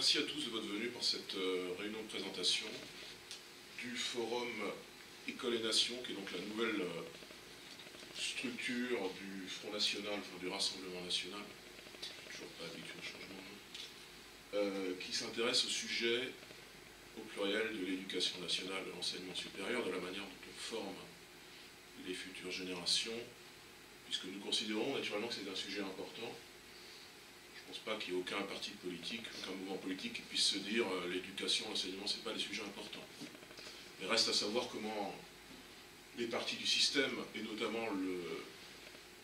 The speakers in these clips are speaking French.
merci à tous de votre venue pour cette réunion de présentation du forum École et Nation, qui est donc la nouvelle structure du Front National, enfin du Rassemblement National, toujours pas habitué au changement de nom, qui s'intéresse au sujet, au pluriel, de l'éducation nationale, de l'enseignement supérieur, de la manière dont on forme les futures générations, puisque nous considérons naturellement que c'est un sujet important. Je ne pense pas qu'il y ait aucun parti politique, aucun mouvement politique qui puisse se dire l'éducation, l'enseignement, ce n'est pas des sujets importants. Mais reste à savoir comment les partis du système, et notamment le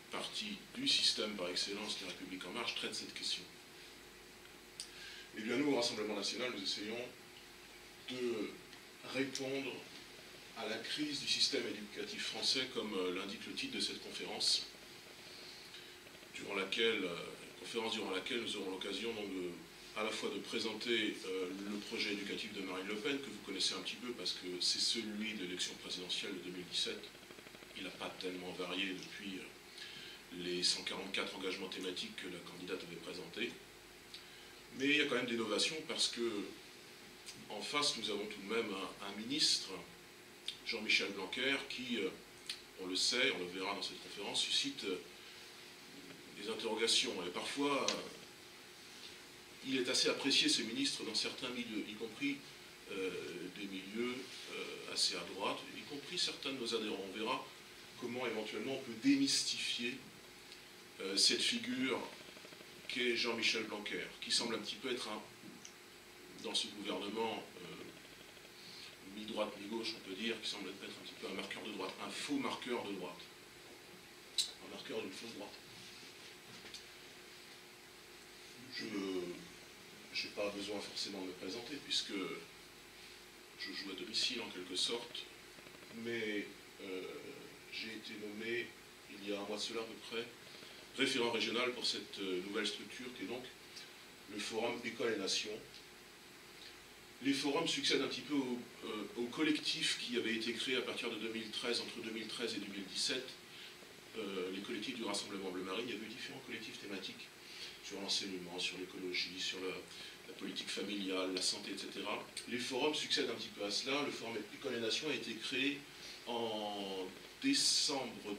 parti du système par excellence, La République En Marche, traitent cette question. Et bien nous, au Rassemblement National, nous essayons de répondre à la crise du système éducatif français, comme l'indique le titre de cette conférence, durant laquelle nous aurons l'occasion à la fois de présenter le projet éducatif de Marine Le Pen, que vous connaissez un petit peu parce que c'est celui de l'élection présidentielle de 2017. Il n'a pas tellement varié depuis les 144 engagements thématiques que la candidate avait présentés. Mais il y a quand même des innovations parce que en face, nous avons tout de même un ministre, Jean-Michel Blanquer, qui, on le sait, on le verra dans cette conférence, suscite des interrogations. Et parfois, il est assez apprécié, ces ministres, dans certains milieux, y compris des milieux assez à droite, y compris certains de nos adhérents. On verra comment éventuellement on peut démystifier cette figure qu'est Jean-Michel Blanquer, qui semble un petit peu être dans ce gouvernement mi-droite, mi-gauche, on peut dire, qui semble être un petit peu un marqueur de droite, un faux marqueur de droite, un marqueur d'une fausse droite. Je n'ai pas besoin forcément de me présenter, puisque je joue à domicile en quelque sorte, mais j'ai été nommé, il y a un mois de cela à peu près, référent régional pour cette nouvelle structure qui est donc le Forum École et Nation. Les forums succèdent un petit peu au collectif qui avait été créé à partir de 2013, entre 2013 et 2017, les collectifs du Rassemblement Bleu Marine. Il y avait eu différents collectifs thématiques sur l'enseignement, sur l'écologie, sur la politique familiale, la santé, etc. Les forums succèdent un petit peu à cela. Le Forum École et Nation a été créé en décembre,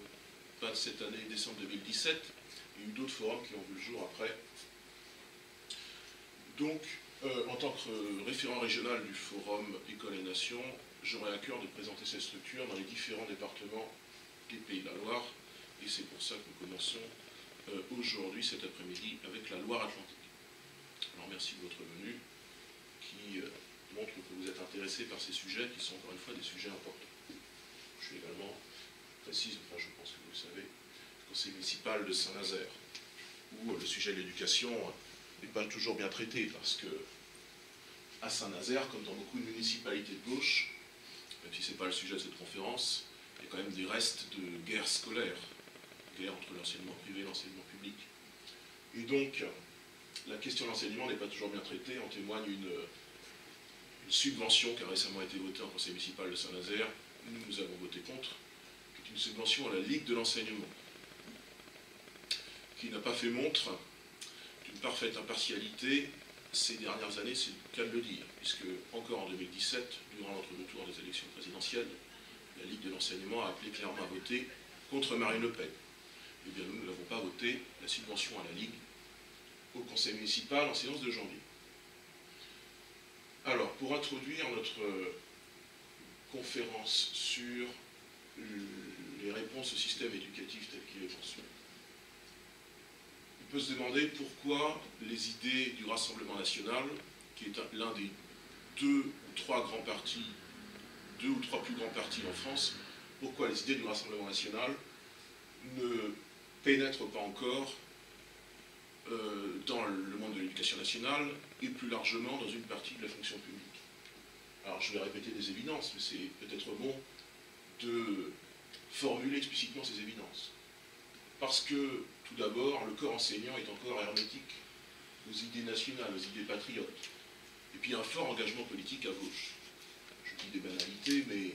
pas de cette année, décembre 2017. Il y a eu d'autres forums qui ont vu le jour après. Donc, en tant que référent régional du Forum École et Nation, j'aurai à cœur de présenter cette structure dans les différents départements des Pays de la Loire. Et c'est pour ça que nous commençons aujourd'hui, cet après-midi, avec la Loire-Atlantique. Alors merci de votre venue, qui montre que vous êtes intéressés par ces sujets, qui sont encore une fois des sujets importants. Je suis également précise, enfin je pense que vous le savez, conseil municipal de Saint-Nazaire, où le sujet de l'éducation n'est pas toujours bien traité, parce que à Saint-Nazaire, comme dans beaucoup de municipalités de gauche, même si ce n'est pas le sujet de cette conférence, il y a quand même des restes de guerre scolaire, guerre entre l'enseignement privé et l'enseignement public. Et donc, la question de l'enseignement n'est pas toujours bien traitée. En témoigne une subvention qui a récemment été votée en conseil municipal de Saint-Nazaire. Nous avons voté contre, qui est une subvention à la Ligue de l'enseignement, qui n'a pas fait montre d'une parfaite impartialité ces dernières années, c'est le cas de le dire, puisque encore en 2017, durant l'entre-deux tours des élections présidentielles, la Ligue de l'enseignement a appelé clairement à voter contre Marine Le Pen. Eh bien, nous n'avons pas voté la subvention à la Ligue au conseil municipal en séance de janvier. Alors, pour introduire notre conférence sur les réponses au système éducatif tel qu'il est construit, on peut se demander pourquoi les idées du Rassemblement National, qui est l'un des deux ou trois plus grands partis en France, pourquoi les idées du Rassemblement National ne pénètrent pas encore dans le monde de l'éducation nationale et plus largement dans une partie de la fonction publique. Alors je vais répéter des évidences, mais c'est peut-être bon de formuler explicitement ces évidences. Parce que, tout d'abord, le corps enseignant est encore hermétique aux idées nationales, aux idées patriotes. Et puis un fort engagement politique à gauche. Je dis des banalités, mais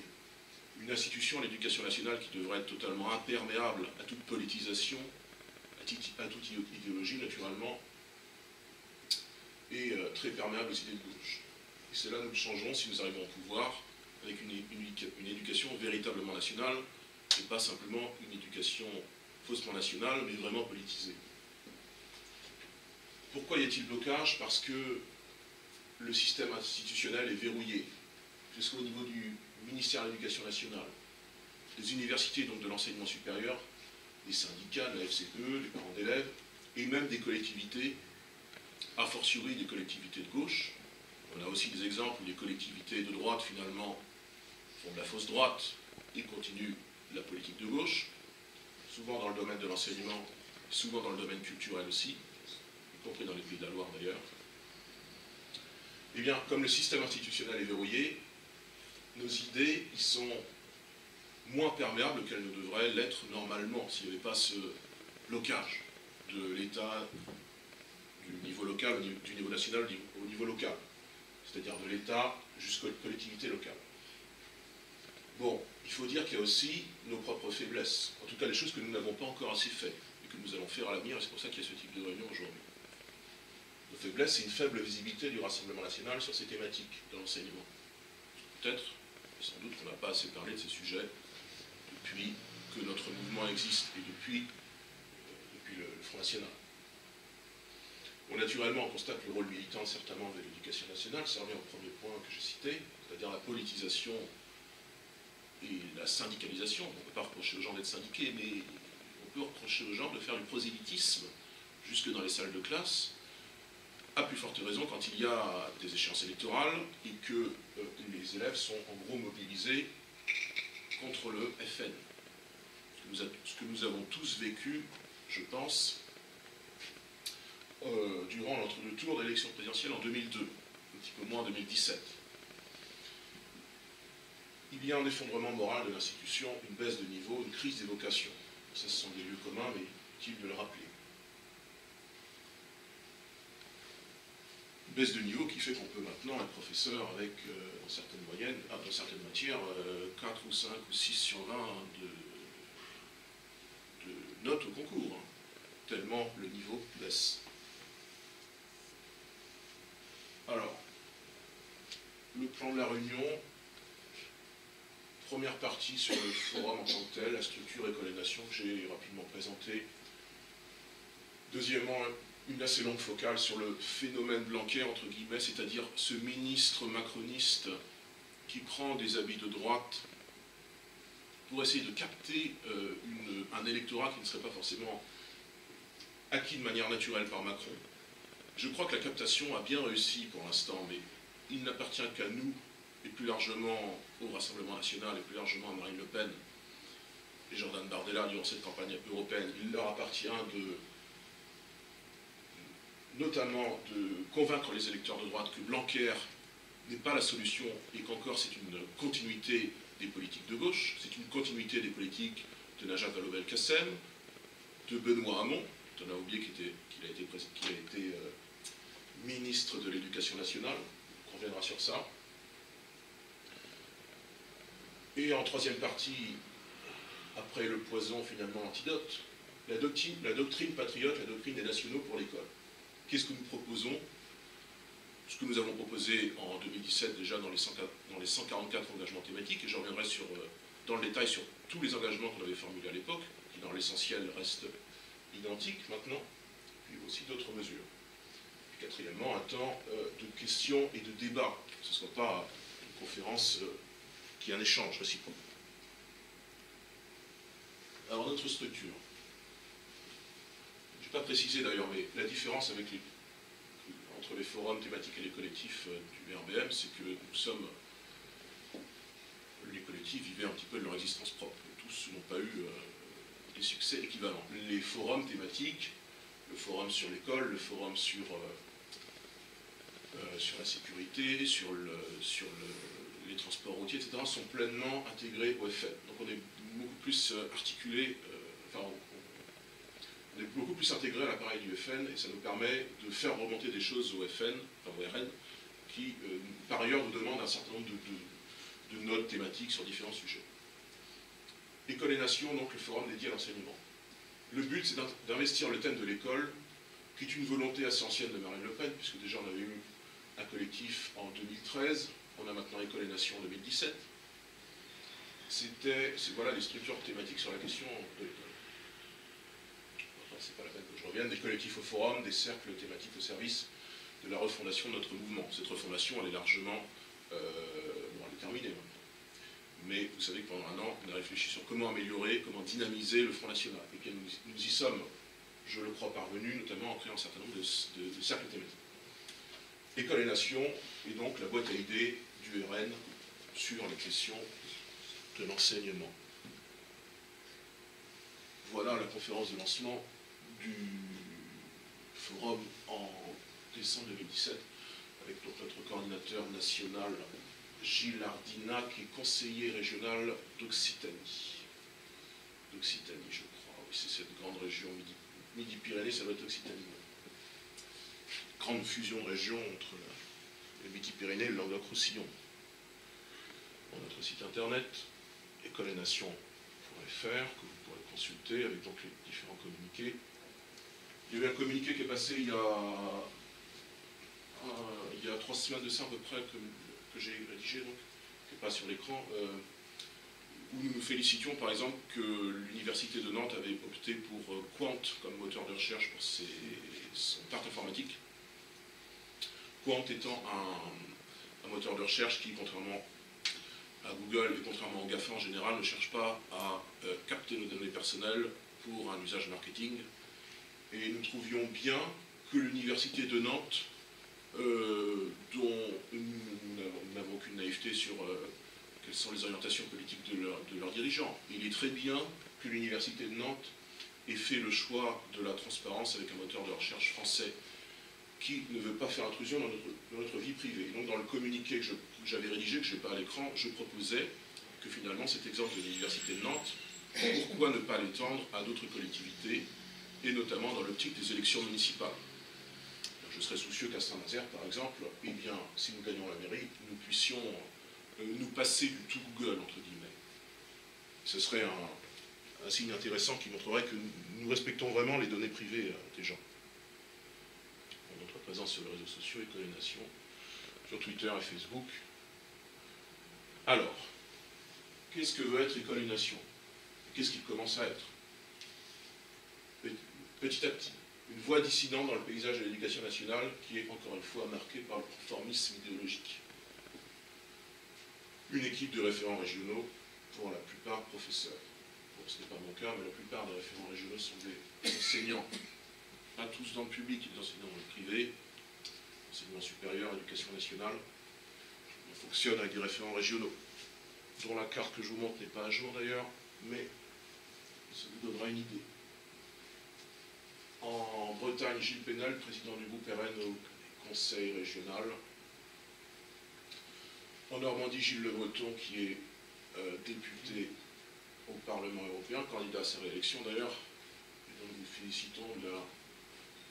une institution, l'éducation nationale, qui devrait être totalement imperméable à toute politisation, à toute idéologie, naturellement, et très perméable aux idées de gauche. Et c'est là nous le changerons si nous arrivons au pouvoir avec une éducation véritablement nationale et pas simplement une éducation faussement nationale mais vraiment politisée. Pourquoi y a-t-il blocage? Parce que le système institutionnel est verrouillé, que ce soit au niveau du ministère de l'Éducation nationale, des universités, donc de l'enseignement supérieur, des syndicats, de la FCPE, des parents d'élèves, et même des collectivités, a fortiori des collectivités de gauche. On a aussi des exemples où les collectivités de droite, finalement, font de la fausse droite et continuent la politique de gauche, souvent dans le domaine de l'enseignement, souvent dans le domaine culturel aussi, y compris dans les pays de la Loire d'ailleurs. Eh bien, comme le système institutionnel est verrouillé, nos idées y sont moins perméables qu'elles ne devraient l'être normalement s'il n'y avait pas ce blocage de l'État du niveau local, du niveau national au niveau local, c'est-à-dire de l'État jusqu'aux collectivités locales. Bon, il faut dire qu'il y a aussi nos propres faiblesses, en tout cas les choses que nous n'avons pas encore assez fait et que nous allons faire à l'avenir, et c'est pour ça qu'il y a ce type de réunion aujourd'hui. Nos faiblesses, c'est une faible visibilité du Rassemblement national sur ces thématiques de l'enseignement. Peut-être, sans doute qu'on n'a pas assez parlé de ces sujets depuis que notre mouvement existe et depuis le Front National. Bon, naturellement, on constate le rôle militant de certains membres de l'éducation nationale, ça revient au premier point que j'ai cité, c'est-à-dire la politisation et la syndicalisation. On ne peut pas reprocher aux gens d'être syndiqués, mais on peut reprocher aux gens de faire du prosélytisme jusque dans les salles de classe, à plus forte raison quand il y a des échéances électorales et que les élèves sont en gros mobilisés contre le FN. Ce que nous avons tous vécu, je pense, durant l'entre-deux tours de l'élection présidentielle en 2002, un petit peu moins en 2017. Il y a un effondrement moral de l'institution, une baisse de niveau, une crise des vocations. Ça, ce sont des lieux communs, mais utile de le rappeler. Une baisse de niveau qui fait qu'on peut maintenant être professeur avec, dans certaines moyennes, dans certaines matières, 4 ou 5 ou 6 sur 20 de notes au concours, hein, tellement le niveau baisse. Alors, le plan de la réunion, première partie sur le forum en tant que tel, la structure École et Nation que j'ai rapidement présentée. Deuxièmement, une assez longue focale sur le phénomène Blanquer, entre guillemets, c'est-à-dire ce ministre macroniste qui prend des habits de droite pour essayer de capter un électorat qui ne serait pas forcément acquis de manière naturelle par Macron. Je crois que la captation a bien réussi pour l'instant, mais il n'appartient qu'à nous, et plus largement au Rassemblement national, et plus largement à Marine Le Pen et Jordan Bardella durant cette campagne européenne. Il leur appartient notamment de convaincre les électeurs de droite que Blanquer n'est pas la solution et qu'encore c'est une continuité des politiques de gauche, c'est une continuité des politiques de Najat Vallaud-Belkacem, de Benoît Hamon, on a oublié qu'il a été ministre de l'Éducation nationale, on reviendra sur ça. Et en troisième partie, après le poison finalement antidote, la doctrine patriote, la doctrine des nationaux pour l'école. Qu'est-ce que nous proposons? Ce que nous avons proposé en 2017 déjà dans les 144 engagements thématiques, et je reviendrai dans le détail sur tous les engagements qu'on avait formulés à l'époque, qui dans l'essentiel restent identiques maintenant, puis aussi d'autres mesures. Et quatrièmement, un temps de questions et de débats, que ce ne soit pas une conférence qui est un échange réciproque. Alors notre structure. Je n'ai pas précisé d'ailleurs, mais la différence entre les forums thématiques et les collectifs du RBM, c'est que les collectifs vivaient un petit peu de leur existence propre. Tous n'ont pas eu des succès équivalents. Les forums thématiques, le forum sur l'école, le forum sur la sécurité, sur les transports routiers, etc., sont pleinement intégrés au FN. Donc on est beaucoup plus articulé, on est beaucoup plus intégré à l'appareil du FN, et ça nous permet de faire remonter des choses au FN, enfin au RN, qui par ailleurs nous demandent un certain nombre de notes thématiques sur différents sujets. École et Nation, donc le forum dédié à l'enseignement. Le but, c'est d'investir le thème de l'école qui est une volonté assez ancienne de Marine Le Pen, puisque déjà on avait eu un collectif en 2013, on a maintenant École et Nation en 2017. C'est voilà les structures thématiques sur la question de l'école. Enfin, c'est pas la peine que je revienne, des collectifs au forum, des cercles thématiques au service de la refondation de notre mouvement. Cette refondation, elle est largement bon, elle est terminée maintenant. Mais vous savez que pendant un an, on a réfléchi sur comment améliorer, comment dynamiser le Front National. Et que nous y sommes, je le crois, parvenus, notamment en créant un certain nombre de cercles thématiques. École et Nation est donc la boîte à idées du RN sur les questions de l'enseignement. Voilà la conférence de lancement du forum en décembre 2017, avec donc notre coordinateur national Gilles Ardina, qui est conseiller régional d'Occitanie. D'Occitanie, je crois. Oui, c'est cette grande région Midi-Pyrénées, ça doit être Occitanie. Grande fusion de régions entre le Midi-Pyrénées et le Languedoc-Roussillon. Bon, notre site internet, écolenation.fr, que vous pourrez consulter avec donc les différents communiqués. Il y a eu un communiqué qui est passé il y a 3 semaines de ça à peu près, que j'ai rédigé, donc, qui n'est pas sur l'écran, où nous nous félicitions par exemple que l'Université de Nantes avait opté pour Quant comme moteur de recherche pour son parc informatique. Quant étant un moteur de recherche qui, contrairement à Google et contrairement au GAFA en général, ne cherche pas à capter nos données personnelles pour un usage marketing. Et nous trouvions bien que l'Université de Nantes, dont nous n'avons aucune naïveté sur quelles sont les orientations politiques de leurs dirigeants. Il est très bien que l'Université de Nantes ait fait le choix de la transparence avec un moteur de recherche français qui ne veut pas faire intrusion dans notre vie privée. Et donc dans le communiqué que j'avais rédigé, que je n'ai pas à l'écran, je proposais que finalement cet exemple de l'Université de Nantes, pourquoi ne pas l'étendre à d'autres collectivités, et notamment dans l'optique des élections municipales. Je serais soucieux qu'à Saint-Nazaire, par exemple, eh bien, si nous gagnons la mairie, nous puissions nous passer du tout Google, entre guillemets. Ce serait un signe intéressant qui montrerait que nous respectons vraiment les données privées des gens. Notre présence sur les réseaux sociaux, École et Nation, sur Twitter et Facebook. Alors, qu'est-ce que veut être École et Nation? Qu'est-ce qu'il commence à être? Petit à petit. Une voix dissidente dans le paysage de l'éducation nationale qui est encore une fois marquée par le conformisme idéologique. Une équipe de référents régionaux, pour la plupart professeurs. Bon, ce n'est pas mon cas, mais la plupart des référents régionaux sont des enseignants. Pas tous dans le public, des enseignants dans le privé, enseignement supérieur, éducation nationale. On fonctionne avec des référents régionaux, dont la carte que je vous montre n'est pas à jour d'ailleurs, mais ça vous donnera une idée. En Bretagne, Gilles Pénal, président du groupe RN au Conseil régional. En Normandie, Gilles Le Breton, qui est député au Parlement européen, candidat à sa réélection d'ailleurs. Et donc nous félicitons de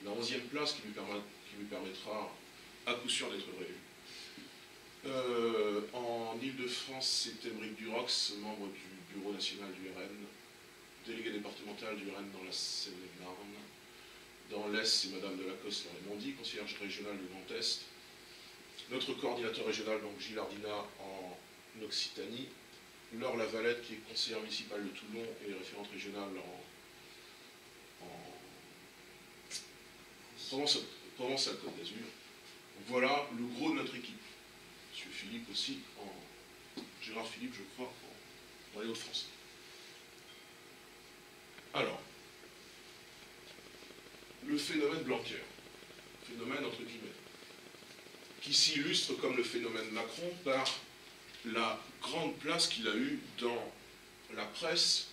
la 11e place qui lui permettra à coup sûr d'être réélu. En Ile-de-France, c'est Émeric Durox, membre du bureau national du RN, délégué départemental du RN dans la Seine-et-Marne. Dans l'Est, c'est Madame Delacoste-Raimondi, conseillère régionale du Grand Est. Notre coordinateur régional, donc Gilles Ardina, en Occitanie. Laure Lavalette, qui est conseillère municipale de Toulon et référente régionale en Provence-Alpes-Côte d'Azur. Voilà le gros de notre équipe. Monsieur Philippe aussi, Gérard Philippe, je crois, dans les Hauts-de-France. Alors, le phénomène Blanquer, phénomène entre guillemets, qui s'illustre comme le phénomène Macron par la grande place qu'il a eue dans la presse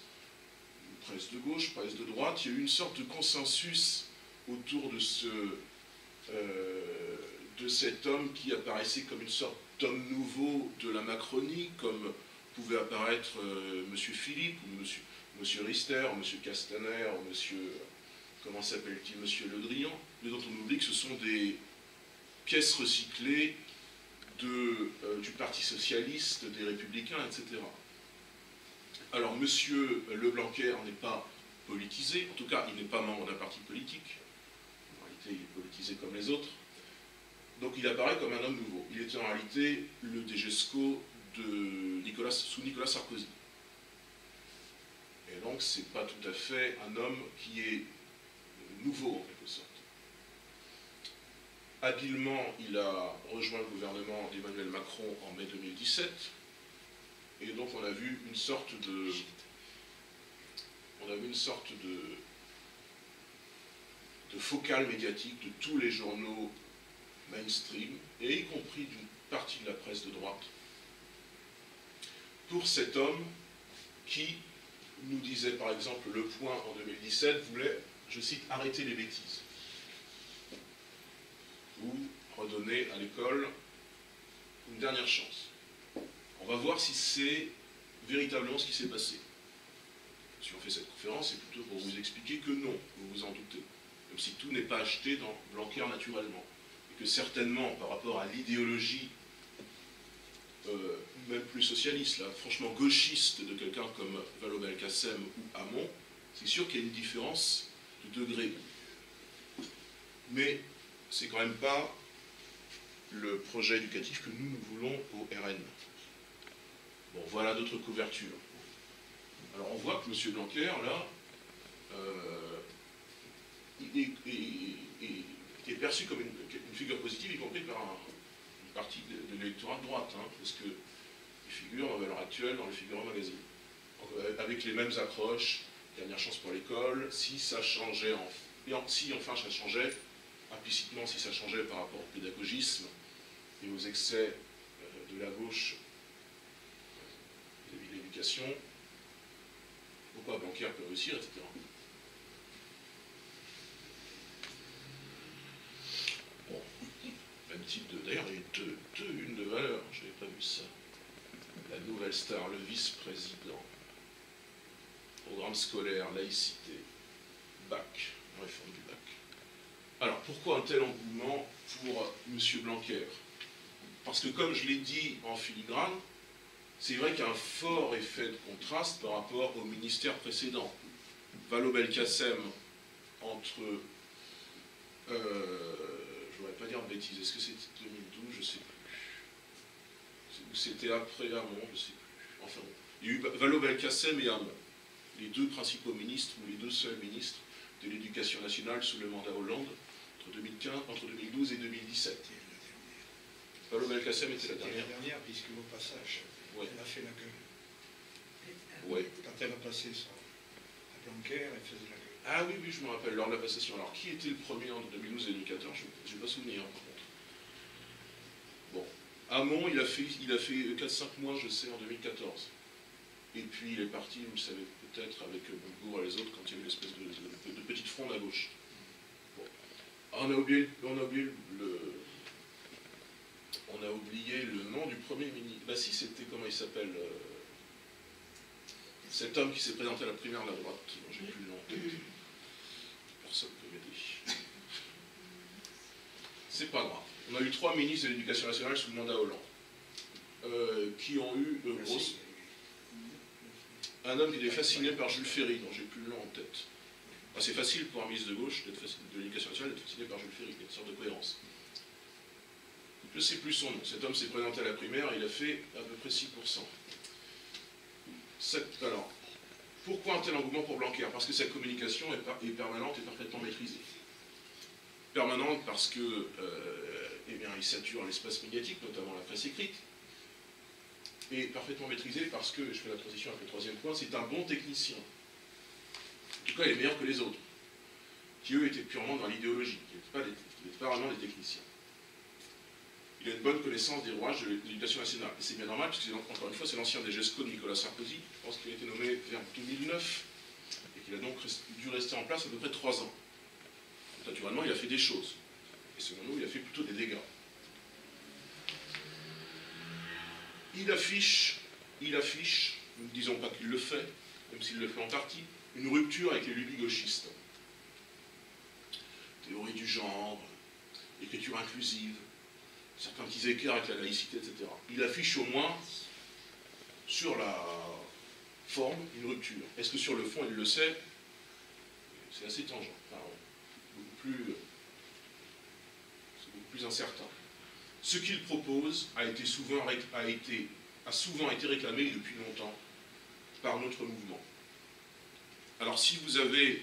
de gauche, presse de droite. Il y a eu une sorte de consensus autour de cet homme qui apparaissait comme une sorte d'homme nouveau de la Macronie, comme pouvait apparaître M. Philippe, ou M. Rister, ou M. Castaner, ou M. Comment s'appelle-t-il, M. Le Drian, mais dont on oublie que ce sont des pièces recyclées du Parti Socialiste, des Républicains, etc. Alors, M. Le Blanquer n'est pas politisé, en tout cas, il n'est pas membre d'un parti politique. En réalité, il est politisé comme les autres. Donc il apparaît comme un homme nouveau. Il était en réalité le DGESCO sous Nicolas Sarkozy. Et donc c'est pas tout à fait un homme qui est nouveau en quelque sorte. Habilement, il a rejoint le gouvernement d'Emmanuel Macron en mai 2017. Et donc on a vu une sorte de focale médiatique de tous les journaux mainstream, et y compris d'une partie de la presse de droite, pour cet homme qui, nous disait par exemple Le Point en 2017, voulait, je cite, arrêter les bêtises, ou redonner à l'école une dernière chance. On va voir si c'est véritablement ce qui s'est passé. Si on fait cette conférence, c'est plutôt pour vous expliquer que non, vous vous en doutez. Comme si tout n'est pas acheté dans Blanquer naturellement. Et que certainement, par rapport à l'idéologie, même plus socialiste, là, franchement gauchiste de quelqu'un comme Vallaud-Belkacem ou Hamon, c'est sûr qu'il y a une différence de degré. Mais c'est quand même pas le projet éducatif que nous voulons au RN. Bon, voilà d'autres couvertures. Alors on voit que M. Blanquer, là, il est perçu comme une figure positive, y compris par une partie de l'électorat de droite, hein, parce qu'il figure à l'heure actuelle dans le Figaro Magazine. Avec les mêmes accroches, dernière chance pour l'école, si ça changeait, si enfin ça changeait, implicitement si ça changeait par rapport au pédagogisme et aux excès de la gauche vis-à-vis de l'éducation, pourquoi Blanquer peut réussir, etc. Bon, même type de... D'ailleurs, il y a deux unes de valeur, je n'avais pas vu ça. La nouvelle star, le vice-président, programme scolaire, laïcité, bac, réforme du bac. Alors, pourquoi un tel engouement pour M. Blanquer? Parce que, comme je l'ai dit en filigrane, c'est vrai qu'il y a un fort effet de contraste par rapport au ministère précédent. Vallaud-Belkacem, entre... je ne voudrais pas dire de bêtises, est-ce que c'était 2012? Je ne sais plus. C'était après Hamon, je ne sais plus. Enfin bon. Il y a eu Vallaud-Belkacem et Hamon, les deux principaux ministres, ou les deux seuls ministres de l'Éducation nationale sous le mandat Hollande, entre 2012 et 2017. Vallaud-Belkacem était la dernière. La dernière, puisque au passage, ouais. Elle a fait la gueule. Ouais. Quand elle a passé à Blanquer, elle faisait la gueule. Ah oui, oui, je me rappelle, lors de la passation. Alors, qui était le premier entre 2012 et 2014? Je n'ai pas souvenir, par contre. Bon. Hamon, il a fait 4-5 mois, je sais, en 2014. Et puis, il est parti, vous le savez peut-être, avec Montebourg et les autres, quand il y avait une espèce de petite fronde à gauche. Bon. On a oublié le nom du premier ministre. Bah si, c'était, comment il s'appelle cet homme qui s'est présenté à la primaire de la droite, j'ai plus le nom. Personne ne peut m'aider. C'est pas grave. On a eu 3 ministres de l'Éducation nationale sous le mandat Hollande, qui ont eu un homme qui était fasciné par Jules Ferry, dont j'ai plus le nom en tête. Ah, c'est facile pour un ministre de gauche de l'Éducation nationale d'être fasciné par Jules Ferry, il y a une sorte de cohérence. Je ne sais plus son nom. Cet homme s'est présenté à la primaire, il a fait à peu près 6%. Alors, pourquoi un tel engouement pour Blanquer? Parce que sa communication est permanente et parfaitement maîtrisée. Permanente parce que, eh bien, il sature l'espace médiatique, notamment la presse écrite. Et parfaitement maîtrisée parce que, je fais la transition avec le troisième point, c'est un bon technicien. En tout cas, il est meilleur que les autres, qui eux étaient purement dans l'idéologie, qui n'étaient pas vraiment des techniciens. Il a une bonne connaissance des rouages de l'éducation nationale. Et c'est bien normal, parce que, encore une fois, c'est l'ancien DGESCO de Nicolas Sarkozy. Je pense qu'il a été nommé vers 2009, et qu'il a donc dû rester en place à peu près 3 ans. Donc, naturellement, il a fait des choses. Et selon nous, il a fait plutôt des dégâts. Il affiche, nous ne disons pas qu'il le fait, même s'il le fait en partie, une rupture avec les lubies gauchistes. Théorie du genre, écriture inclusive, certains petits écarts avec la laïcité, etc. Il affiche au moins, sur la forme, une rupture. Est-ce que sur le fond, il le sait? C'est assez tangent. Enfin, beaucoup plus plus incertain. Ce qu'il propose a souvent été réclamé depuis longtemps par notre mouvement. Alors si vous avez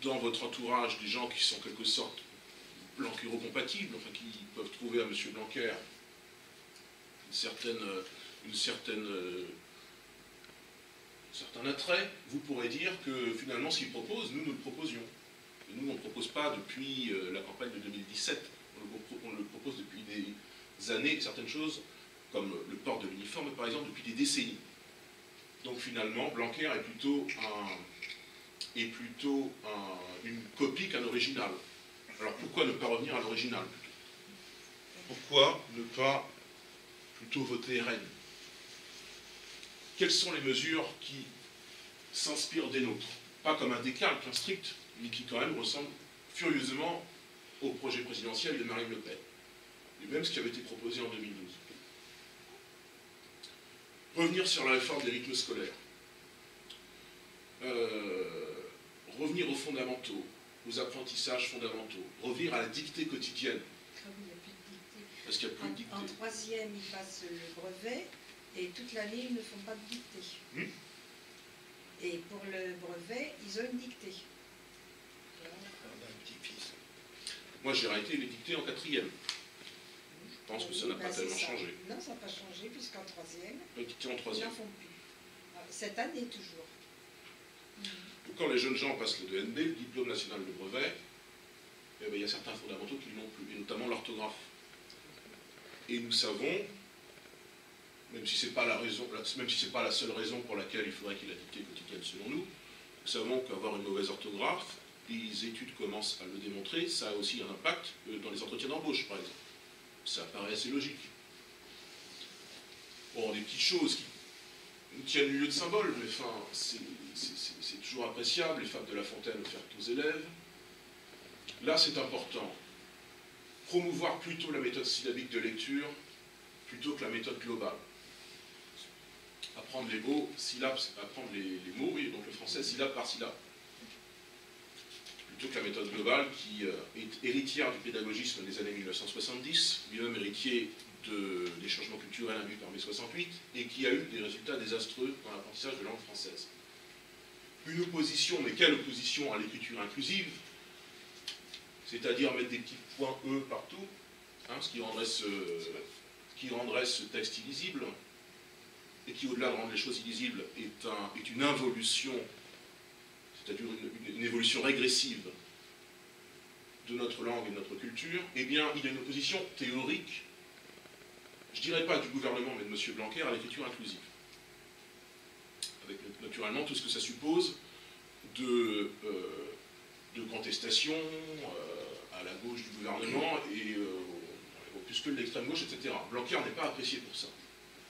dans votre entourage des gens qui sont en quelque sorte blanquero-compatibles, enfin qui peuvent trouver à M. Blanquer un certain attrait, vous pourrez dire que finalement ce qu'il propose, nous le proposions. Et nous, on ne propose pas depuis la campagne de 2017, on le propose depuis des années, certaines choses, comme le port de l'uniforme, par exemple, depuis des décennies. Donc finalement, Blanquer est plutôt une copie qu'un original. Alors pourquoi ne pas revenir à l'original? Pourquoi ne pas plutôt voter RN? Quelles sont les mesures qui s'inspirent des nôtres? Pas comme un décalque, un strict, mais qui quand même ressemble furieusement au projet présidentiel de Marine Le Pen, et même ce qui avait été proposé en 2012. Revenir sur la réforme des rythmes scolaires. Revenir aux fondamentaux, aux apprentissages fondamentaux. Revenir à la dictée quotidienne. Comme il n'y a plus de dictée. Parce qu'il n'y a plus de dictée. En troisième, ils passent le brevet, et toute l'année, ils ne font pas de dictée. Et pour le brevet, ils ont une dictée. Moi, j'ai arrêté les dictées en quatrième. Je pense que ça n'a pas tellement changé. Non, ça n'a pas changé, puisqu'en troisième, Les dictées en ils troisième. n'en font plus. Cette année, toujours. Quand les jeunes gens passent le DNB, le diplôme national de brevet, eh bien, il y a certains fondamentaux qui n'ont plus, et notamment l'orthographe. Et nous savons, même si ce n'est pas la seule raison pour laquelle il faudrait qu'il y ait la dictée quotidienne selon nous, nous savons qu'avoir une mauvaise orthographe, les études commencent à le démontrer, ça a aussi un impact dans les entretiens d'embauche, par exemple. Ça paraît assez logique. Bon, des petites choses qui nous tiennent lieu de symbole, mais enfin, c'est toujours appréciable, les fables de La Fontaine offertes aux élèves. Là, c'est important. Promouvoir plutôt la méthode syllabique de lecture plutôt que la méthode globale. Apprendre les mots, syllabes, apprendre les mots, oui, donc le français, syllabe par syllabe. Plutôt que la méthode globale qui est héritière du pédagogisme des années 1970, lui-même héritier des changements culturels induits par mai 68, et qui a eu des résultats désastreux dans l'apprentissage de langue française. Une opposition, mais quelle opposition à l'écriture inclusive, c'est-à-dire mettre des petits points E partout, hein, ce qui rendrait ce texte illisible, et qui, au-delà de rendre les choses illisibles, est une involution, c'est-à-dire une évolution régressive de notre langue et de notre culture, eh bien, il y a une opposition théorique, je ne dirais pas du gouvernement, mais de M. Blanquer, à l'écriture inclusive. Avec naturellement tout ce que ça suppose de contestation à la gauche du gouvernement et plus que de l'extrême gauche, etc. Blanquer n'est pas apprécié pour ça.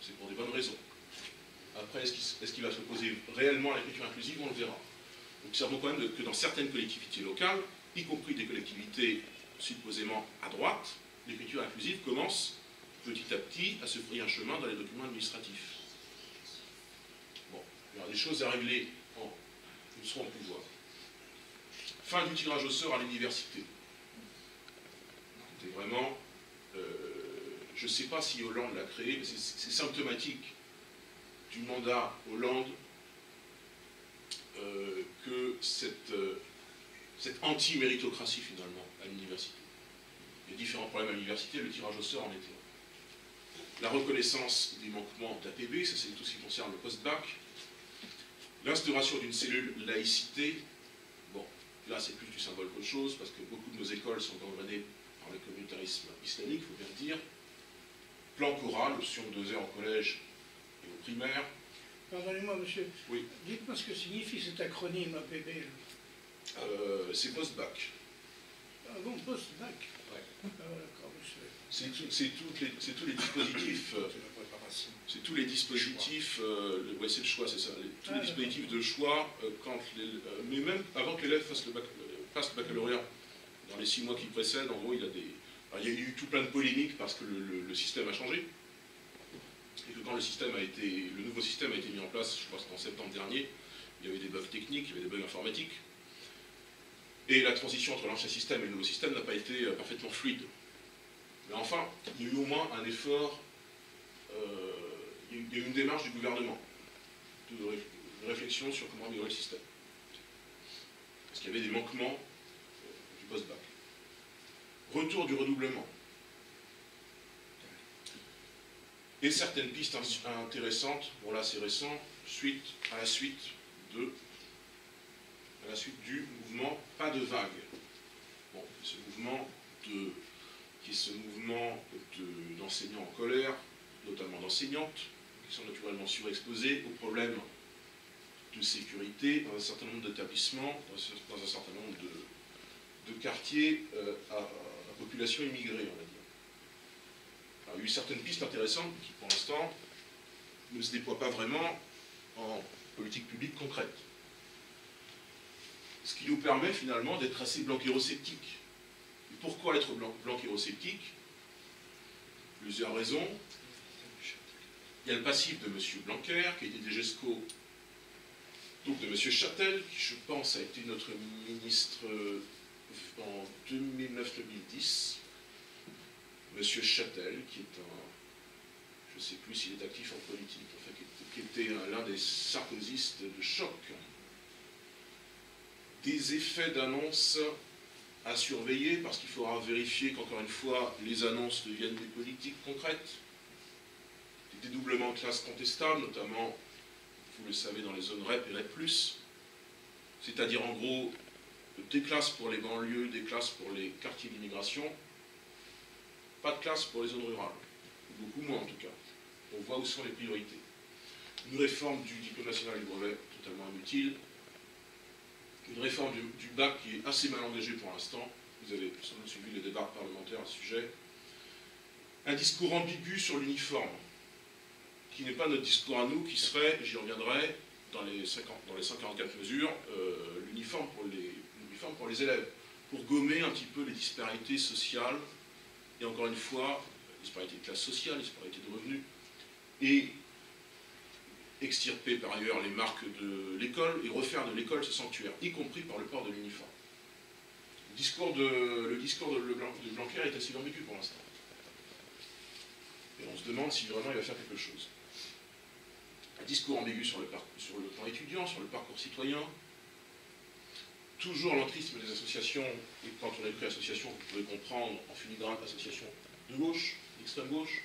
C'est pour des bonnes raisons. Après, est-ce qu'il va s'opposer réellement à l'écriture inclusive? On le verra. Nous observons quand même que dans certaines collectivités locales, y compris des collectivités supposément à droite, l'écriture inclusive commence petit à petit à se frayer un chemin dans les documents administratifs. Bon, il y aura des choses à régler quand nous serons au pouvoir. Fin du tirage au sort à l'université. C'était vraiment... je ne sais pas si Hollande l'a créé, mais c'est symptomatique du mandat Hollande que cette anti-méritocratie finalement à l'université. Il y a différents problèmes à l'université, le tirage au sort en était un. La reconnaissance des manquements d'APB, ça c'est tout ce qui concerne le post-bac. L'instauration d'une cellule laïcité, bon, là c'est plus du symbole qu'autre chose, parce que beaucoup de nos écoles sont gangrénées par le communautarisme islamique, il faut bien le dire. Plan choral, option de 2 heures au collège et au primaire. Pardonnez-moi, monsieur. Oui. Dites-moi ce que signifie cet acronyme APB. C'est post-bac. Ah bon, post-bac. Ouais. Ah, d'accord, monsieur. C'est tous les dispositifs. C'est tous les dispositifs. Ouais, c'est le choix, c'est ça. Tous les dispositifs de choix, mais même avant que l'élève passe le baccalauréat. Dans les 6 mois qui précèdent, en gros, il y a eu tout plein de polémiques parce que le système a changé. Et que quand le nouveau système a été mis en place, je crois que c'était en septembre dernier, il y avait des bugs techniques, il y avait des bugs informatiques. Et la transition entre l'ancien système et le nouveau système n'a pas été parfaitement fluide. Mais enfin, il y a eu au moins un effort, il y a eu une démarche du gouvernement de réflexion sur comment améliorer le système. Parce qu'il y avait des manquements du post-bac. Retour du redoublement. Et certaines pistes intéressantes, bon là c'est récent, à la suite du mouvement Pas de vague. Bon, ce mouvement qui est ce mouvement d'enseignants en colère, notamment d'enseignantes, qui sont naturellement surexposées aux problèmes de sécurité dans un certain nombre d'établissements, dans un certain nombre de quartiers à population immigrée, on va dire. Alors, il y a eu certaines pistes intéressantes qui, pour l'instant, ne se déploient pas vraiment en politique publique concrète. Ce qui nous permet finalement d'être assez blanquérosceptiques. Et pourquoi être blanquérosceptique? Plusieurs raisons. Il y a le passif de M. Blanquer, qui a été DGESCO, donc de M. Châtel, qui je pense a été notre ministre en 2009-2010. M. Châtel, qui est je ne sais plus s'il est actif en politique, enfin, qui était l'un des sarkozystes de choc. Des effets d'annonce à surveiller, parce qu'il faudra vérifier qu'encore une fois, les annonces deviennent des politiques concrètes. Des dédoublements de classes contestables, notamment, vous le savez, dans les zones REP et REP+, c'est-à-dire en gros, des classes pour les banlieues, des classes pour les quartiers d'immigration, pas de classes pour les zones rurales, beaucoup moins en tout cas. On voit où sont les priorités. Une réforme du diplôme national du brevet, totalement inutile. Une réforme du bac qui est assez mal engagée pour l'instant. Vous avez sans doute suivi les débats parlementaires à ce sujet. Un discours ambigu sur l'uniforme, qui n'est pas notre discours à nous, qui serait, j'y reviendrai, dans les 144 mesures, l'uniforme pour les élèves, pour gommer un petit peu les disparités sociales, et encore une fois, les disparités de classe sociale, les disparités de revenus, et extirper par ailleurs les marques de l'école et refaire de l'école ce sanctuaire, y compris par le port de l'uniforme. Le discours de Blanquer est assez ambigu pour l'instant. Et on se demande si vraiment il va faire quelque chose. Un discours ambigu sur le plan étudiant, sur le parcours citoyen. Toujours l'entrisme des associations, et quand on a pris association, vous pouvez comprendre en filigrane association de gauche, d'extrême gauche.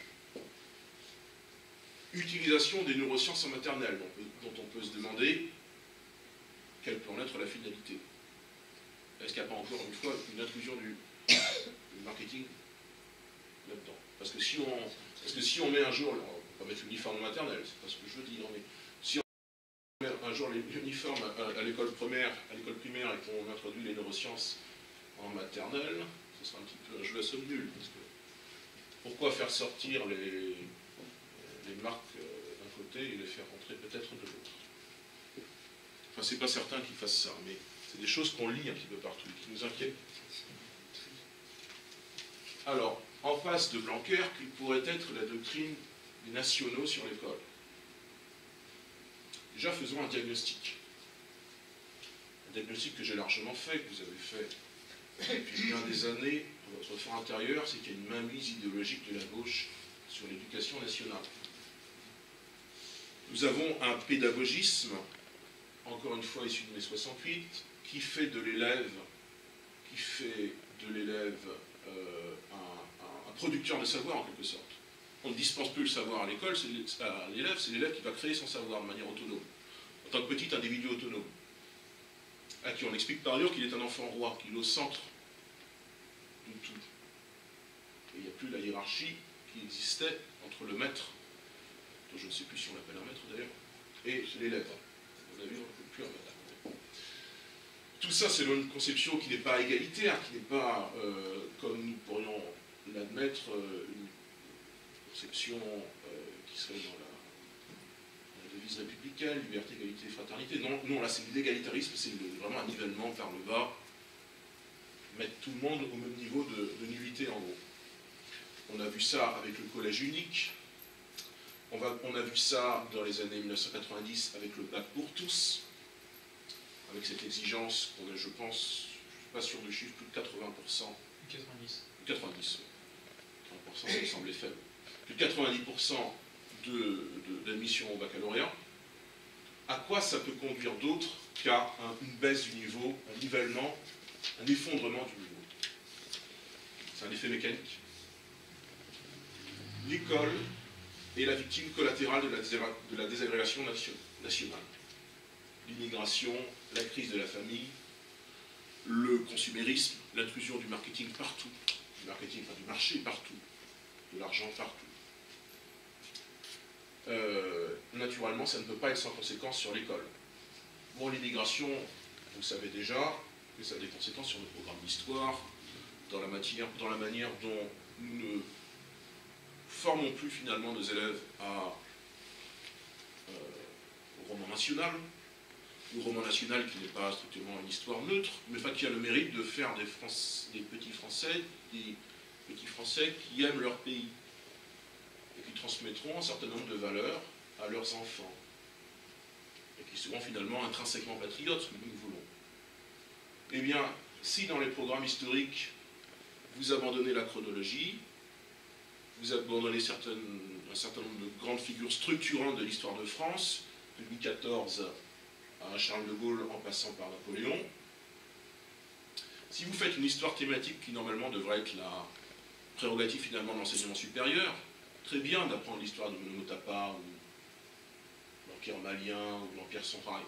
Utilisation des neurosciences en maternelle, dont on peut se demander quelle peut en être la finalité. Est-ce qu'il n'y a pas encore une fois une intrusion du marketing là-dedans? Parce que si on met un jour, on va pas mettre l'uniforme maternelle, c'est pas ce que je veux dire, mais si on met un jour l'uniforme à l'école primaire et qu'on introduit les neurosciences en maternelle, ce sera un petit peu un jeu à somme nulle. Parce que pourquoi faire sortir les marques d'un côté et les faire rentrer peut-être de l'autre? Enfin, c'est pas certain qu'ils fassent ça, mais c'est des choses qu'on lit un petit peu partout, qui nous inquiètent. Alors, en face de Blanquer, quelle pourrait être la doctrine des nationaux sur l'école? Déjà, faisons un diagnostic. Un diagnostic que j'ai largement fait, que vous avez fait depuis bien des années dans votre fort intérieur, c'est qu'il y a une mainmise idéologique de la gauche sur l'éducation nationale. Nous avons un pédagogisme, encore une fois issu de mai 68, qui fait de l'élève un producteur de savoir en quelque sorte. On ne dispense plus le savoir à l'école, c'est l'élève qui va créer son savoir de manière autonome, en tant que petit individu autonome, à qui on explique par ailleurs qu'il est un enfant roi, qu'il est au centre de tout. Et il n'y a plus la hiérarchie qui existait entre le maître, dont je ne sais plus si on l'appelle un maître d'ailleurs, et l'élève. Vous avez vu, on ne peut plus un maître. Tout ça, c'est une conception qui n'est pas égalitaire, qui n'est pas, comme nous pourrions l'admettre, une conception qui serait dans la devise républicaine, liberté, égalité, fraternité. Non, là, c'est l'égalitarisme, c'est vraiment un nivellement par le bas, mettre tout le monde au même niveau de nullité, en gros. On a vu ça avec le collège unique. On a vu ça dans les années 1990 avec le bac pour tous, avec cette exigence qu'on a, je pense, je ne suis pas sûr du chiffre, plus de 80%. 90. 90. ça me semblait faible, plus de 90% d'admission au baccalauréat, à quoi ça peut conduire d'autre qu'à une baisse du niveau, un nivellement, un effondrement du niveau? C'est un effet mécanique. L'école est la victime collatérale de la désagrégation nationale. L'immigration, la crise de la famille, le consumérisme, l'intrusion du marketing partout, du marché partout, de l'argent partout. Naturellement, ça ne peut pas être sans conséquences sur l'école. Bon, l'immigration, vous savez déjà que ça a des conséquences sur nos programmes d'histoire, dans la manière dont nous ne formons plus finalement nos élèves au roman national, le roman national qui n'est pas strictement une histoire neutre, mais qui a le mérite de faire des petits Français qui aiment leur pays et qui transmettront un certain nombre de valeurs à leurs enfants et qui seront finalement intrinsèquement patriotes, ce que nous voulons. Eh bien, si dans les programmes historiques, vous abandonnez la chronologie, vous abandonnez un certain nombre de grandes figures structurantes de l'histoire de France, de Louis XIV à Charles de Gaulle en passant par Napoléon. Si vous faites une histoire thématique qui normalement devrait être la prérogative finalement de l'enseignement supérieur, très bien d'apprendre l'histoire de Mono Motapa ou l'Empire malien ou l'Empire central,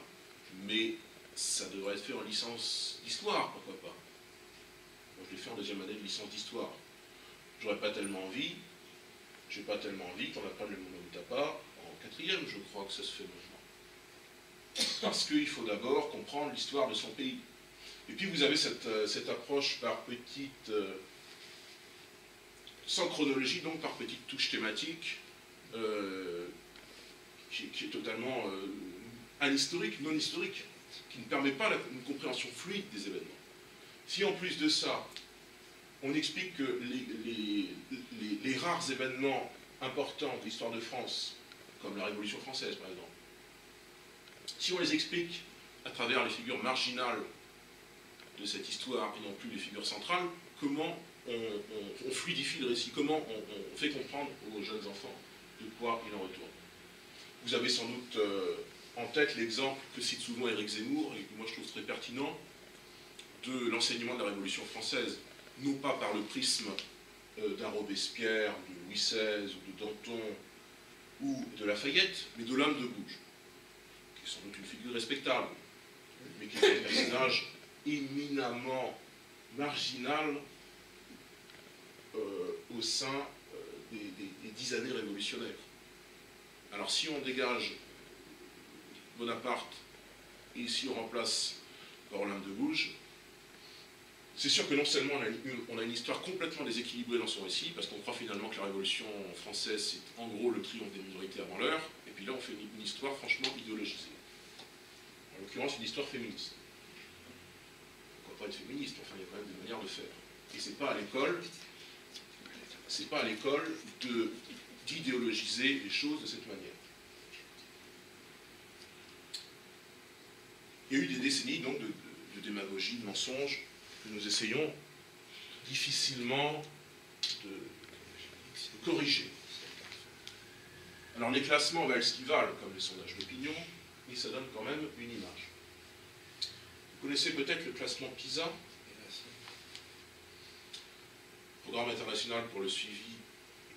mais ça devrait être fait en licence d'histoire, pourquoi pas. Moi je l'ai fait en deuxième année de licence d'histoire. J'ai pas tellement envie qu'on apprenne le Mono Motapa en quatrième, je crois que ça se fait maintenant. Parce qu'il faut d'abord comprendre l'histoire de son pays. Et puis vous avez cette approche par petite, sans chronologie, donc par petites touches thématiques, qui est totalement anhistorique, non historique, qui ne permet pas une compréhension fluide des événements. Si en plus de ça, on explique que les rares événements importants de l'histoire de France, comme la Révolution française par exemple, si on les explique à travers les figures marginales de cette histoire et non plus les figures centrales, comment on fluidifie le récit, comment on fait comprendre aux jeunes enfants de quoi il en retourne. Vous avez sans doute en tête l'exemple que cite souvent Éric Zemmour, et que moi je trouve très pertinent, de l'enseignement de la Révolution française, non pas par le prisme d'un Robespierre, de Louis XVI, ou de Danton, ou de Lafayette, mais de l'homme de Gouges, qui est sans doute une figure respectable, mais qui est un personnage éminemment marginal au sein des 10 années révolutionnaires. Alors si on dégage Bonaparte et si on remplace par Olympe de Gouges, c'est sûr que non seulement on a une histoire complètement déséquilibrée dans son récit, parce qu'on croit finalement que la Révolution française c'est en gros le triomphe des minorités avant l'heure, et puis là on fait une histoire franchement idéologisée. En l'occurrence une histoire féministe. Pourquoi pas être féministe? Enfin il y a quand même des manières de faire. Et c'est pas à l'école d'idéologiser les choses de cette manière. Il y a eu des décennies donc de démagogie, de mensonges, que nous essayons difficilement de corriger. Alors les classements valent ce qu'ils valent, comme les sondages d'opinion, mais ça donne quand même une image. Vous connaissez peut-être le classement PISA, Programme international pour le suivi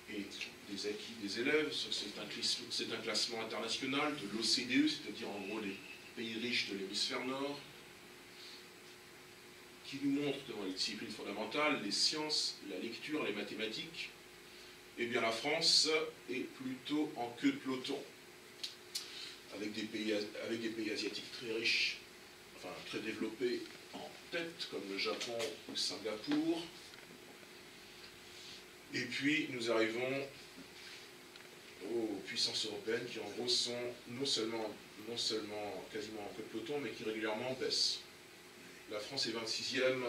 et des acquis des élèves. C'est un classement international de l'OCDE, c'est-à-dire en gros les pays riches de l'hémisphère nord, qui nous montre que dans les disciplines fondamentales, les sciences, la lecture, les mathématiques, eh bien la France est plutôt en queue de peloton, avec des pays asiatiques très riches, enfin très développés en tête, comme le Japon ou Singapour. Et puis nous arrivons aux puissances européennes qui en gros sont non seulement quasiment en queue de peloton, mais qui régulièrement baissent. La France est 26e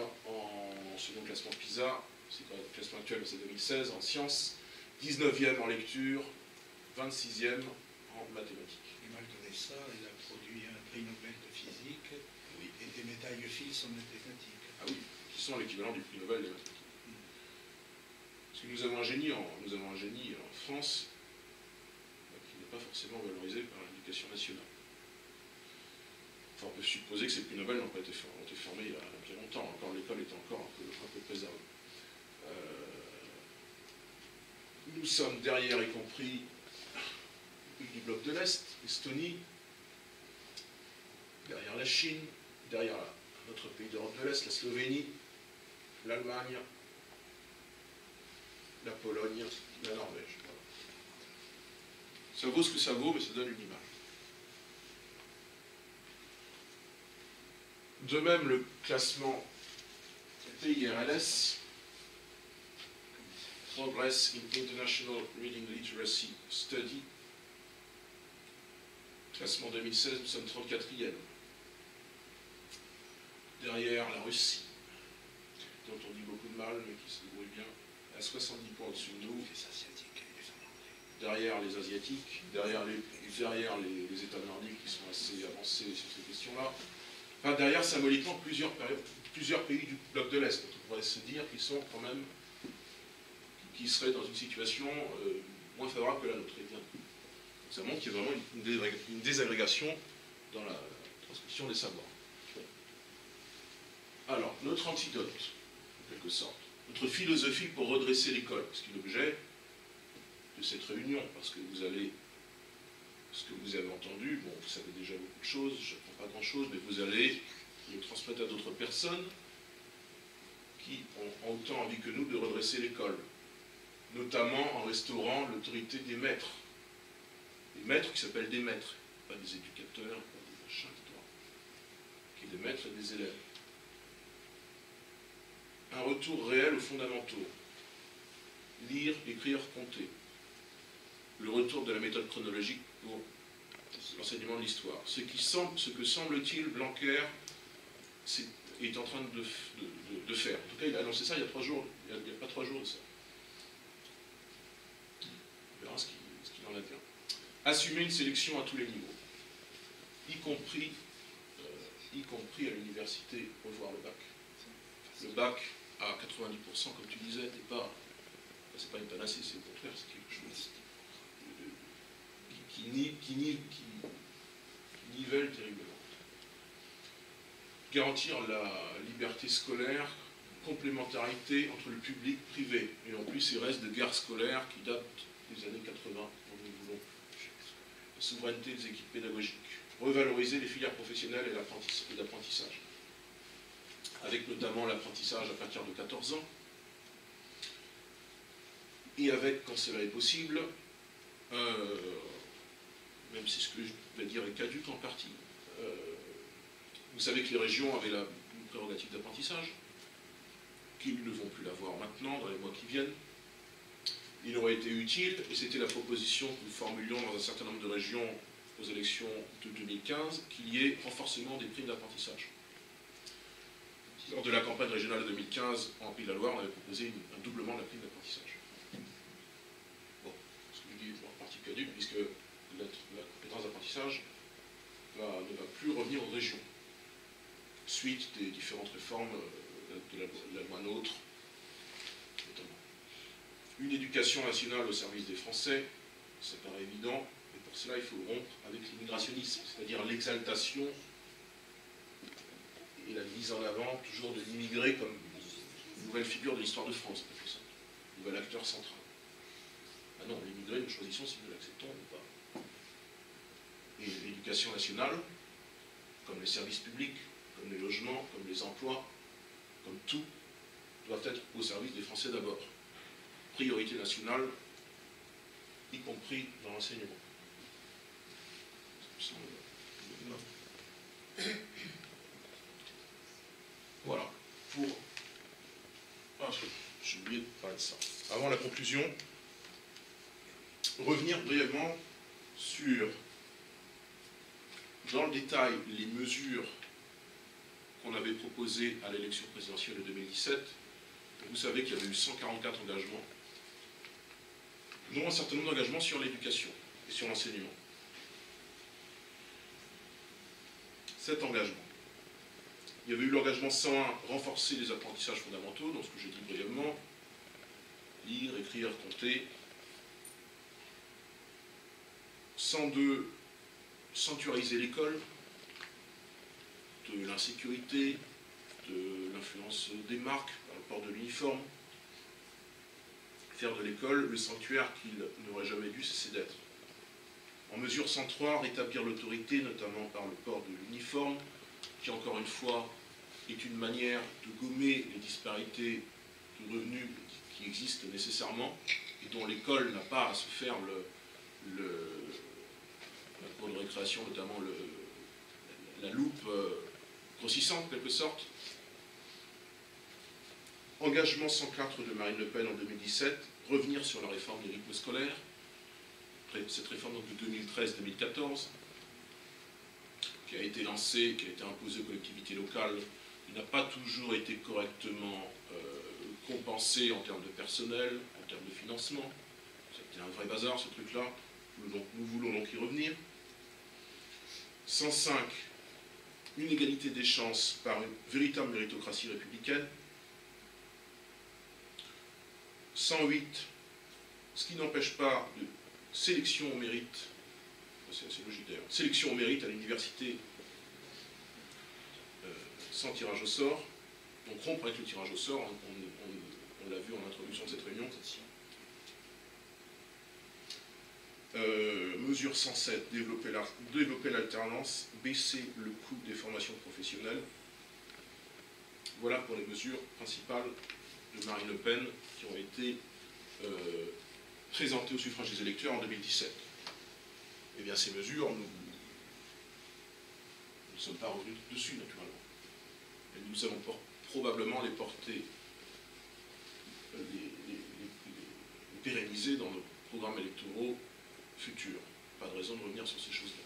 selon le classement PISA, c'est le classement actuel, c'est 2016, en sciences, 19e en lecture, 26e en mathématiques. Et malgré ça, il a produit un prix Nobel de physique et des médailles Fields en mathématiques. Ah oui, qui sont l'équivalent du prix Nobel des mathématiques. Parce que nous avons un génie en France qui n'est pas forcément valorisé par l'éducation nationale. Enfin, on peut supposer que ces prix Nobel n'ont pas été formés il y a bien longtemps, encore l'école est encore un peu préservée. Nous sommes derrière, y compris du bloc de l'Est, l'Estonie, derrière la Chine, derrière notre pays d'Europe de l'Est, la Slovénie, l'Allemagne, la Pologne, la Norvège. Voilà. Ça vaut ce que ça vaut, mais ça donne une image. De même, le classement PIRLS, Progress in International Reading Literacy Study, classement 2016, nous sommes 34e. Derrière la Russie, dont on dit beaucoup de mal, mais qui se débrouille bien, à 70 points au-dessus de nous. Derrière les Asiatiques, derrière les États nordiques qui sont assez avancés sur ces questions-là. Enfin, derrière, symboliquement, plusieurs pays du bloc de l'Est. On pourrait se dire qu'ils sont quand même, qui seraient dans une situation moins favorable que la nôtre. Et bien, ça montre qu'il y a vraiment une désagrégation dans la transmission des savoirs. Alors, notre antidote, en quelque sorte, notre philosophie pour redresser l'école, ce qui est l'objet de cette réunion, parce que vous allez, ce que vous avez entendu, bon, vous savez déjà beaucoup de choses, je n'apprends pas grand-chose, mais vous allez le transmettre à d'autres personnes qui ont autant envie que nous de redresser l'école, notamment en restaurant l'autorité des maîtres. Des maîtres qui s'appellent des maîtres, pas des éducateurs, pas des machins, qui sont des maîtres et des élèves. Un retour réel aux fondamentaux. Lire, écrire, compter. Le retour de la méthode chronologique pour l'enseignement de l'histoire. Ce que semble-t-il Blanquer est en train de faire. En tout cas, il a annoncé ça il y a 3 jours. Il n'y a pas 3 jours de ça. On verra ce qu'il en advient. Assumer une sélection à tous les niveaux, y compris à l'université, revoir le bac. Le bac à 90%, comme tu disais, c'est pas une panacée, c'est au contraire, c'est quelque chose qui nivelle terriblement. Garantir la liberté scolaire, complémentarité entre le public et le privé, et en plus ces restes de guerre scolaire qui datent des années 80, dont nous voulons. La souveraineté des équipes pédagogiques. Revaloriser les filières professionnelles et l'apprentissage, avec notamment l'apprentissage à partir de 14 ans, et avec, quand cela est possible, même si ce que je vais dire est caduque en partie, vous savez que les régions avaient la prérogative d'apprentissage, qu'ils ne vont plus l'avoir maintenant, dans les mois qui viennent. Il aurait été utile, et c'était la proposition que nous formulions dans un certain nombre de régions aux élections de 2015, qu'il y ait renforcement des primes d'apprentissage. Lors de la campagne régionale de 2015, en Pays de la Loire, on avait proposé un doublement de la prime d'apprentissage. Bon, ce que je dis est en partie caduque, puisque la compétence d'apprentissage ne va plus revenir aux régions, suite des différentes réformes de la loi NOTRe, notamment. Une éducation nationale au service des Français, ça paraît évident, et pour cela il faut rompre avec l'immigrationnisme, c'est-à-dire l'exaltation et la mise en avant toujours de l'immigré comme une nouvelle figure de l'histoire de France, un nouvel acteur central. Ah non, l'immigré, nous choisissons si nous l'acceptons ou pas. Et l'éducation nationale, comme les services publics, comme les logements, comme les emplois, comme tout, doit être au service des Français d'abord. Priorité nationale, y compris dans l'enseignement. Voilà. J'ai oublié de parler de ça. Avant la conclusion, revenir brièvement sur, dans le détail, les mesures qu'on avait proposées à l'élection présidentielle de 2017. Vous savez qu'il y avait eu 144 engagements, dont un certain nombre d'engagements sur l'éducation et sur l'enseignement. 7 engagements. Il y avait eu l'engagement 101, renforcer les apprentissages fondamentaux, dans ce que j'ai dit brièvement, lire, écrire, compter. 102, sanctuariser l'école, de l'insécurité, de l'influence des marques par le port de l'uniforme. Faire de l'école le sanctuaire qu'il n'aurait jamais dû cesser d'être. En mesure 103, rétablir l'autorité, notamment par le port de l'uniforme, qui encore une fois est une manière de gommer les disparités de revenus qui existent nécessairement et dont l'école n'a pas à se faire la cour de récréation, notamment la loupe grossissante en quelque sorte. Engagement 104 de Marine Le Pen en 2017, revenir sur la réforme des rythmes scolaires, cette réforme donc de 2013-2014, qui a été lancée, qui a été imposée aux collectivités locales, qui n'a pas toujours été correctement compensée en termes de personnel, en termes de financement. C'était un vrai bazar ce truc-là, nous voulons donc y revenir. 105, une égalité des chances par une véritable méritocratie républicaine. 108, ce qui n'empêche pas de sélection au mérite, c'est assez logique d'ailleurs, sélection au mérite à l'université sans tirage au sort, donc rompre avec le tirage au sort, on l'a vu en introduction de cette réunion. Mesure 107, développer l'alternance, baisser le coût des formations professionnelles. Voilà pour les mesures principales de Marine Le Pen qui ont été présentées au suffrage des électeurs en 2017. Eh bien, ces mesures, nous ne sommes pas revenus dessus, naturellement. Et nous allons probablement les porter, les pérenniser dans nos programmes électoraux futurs. Pas de raison de revenir sur ces choses-là.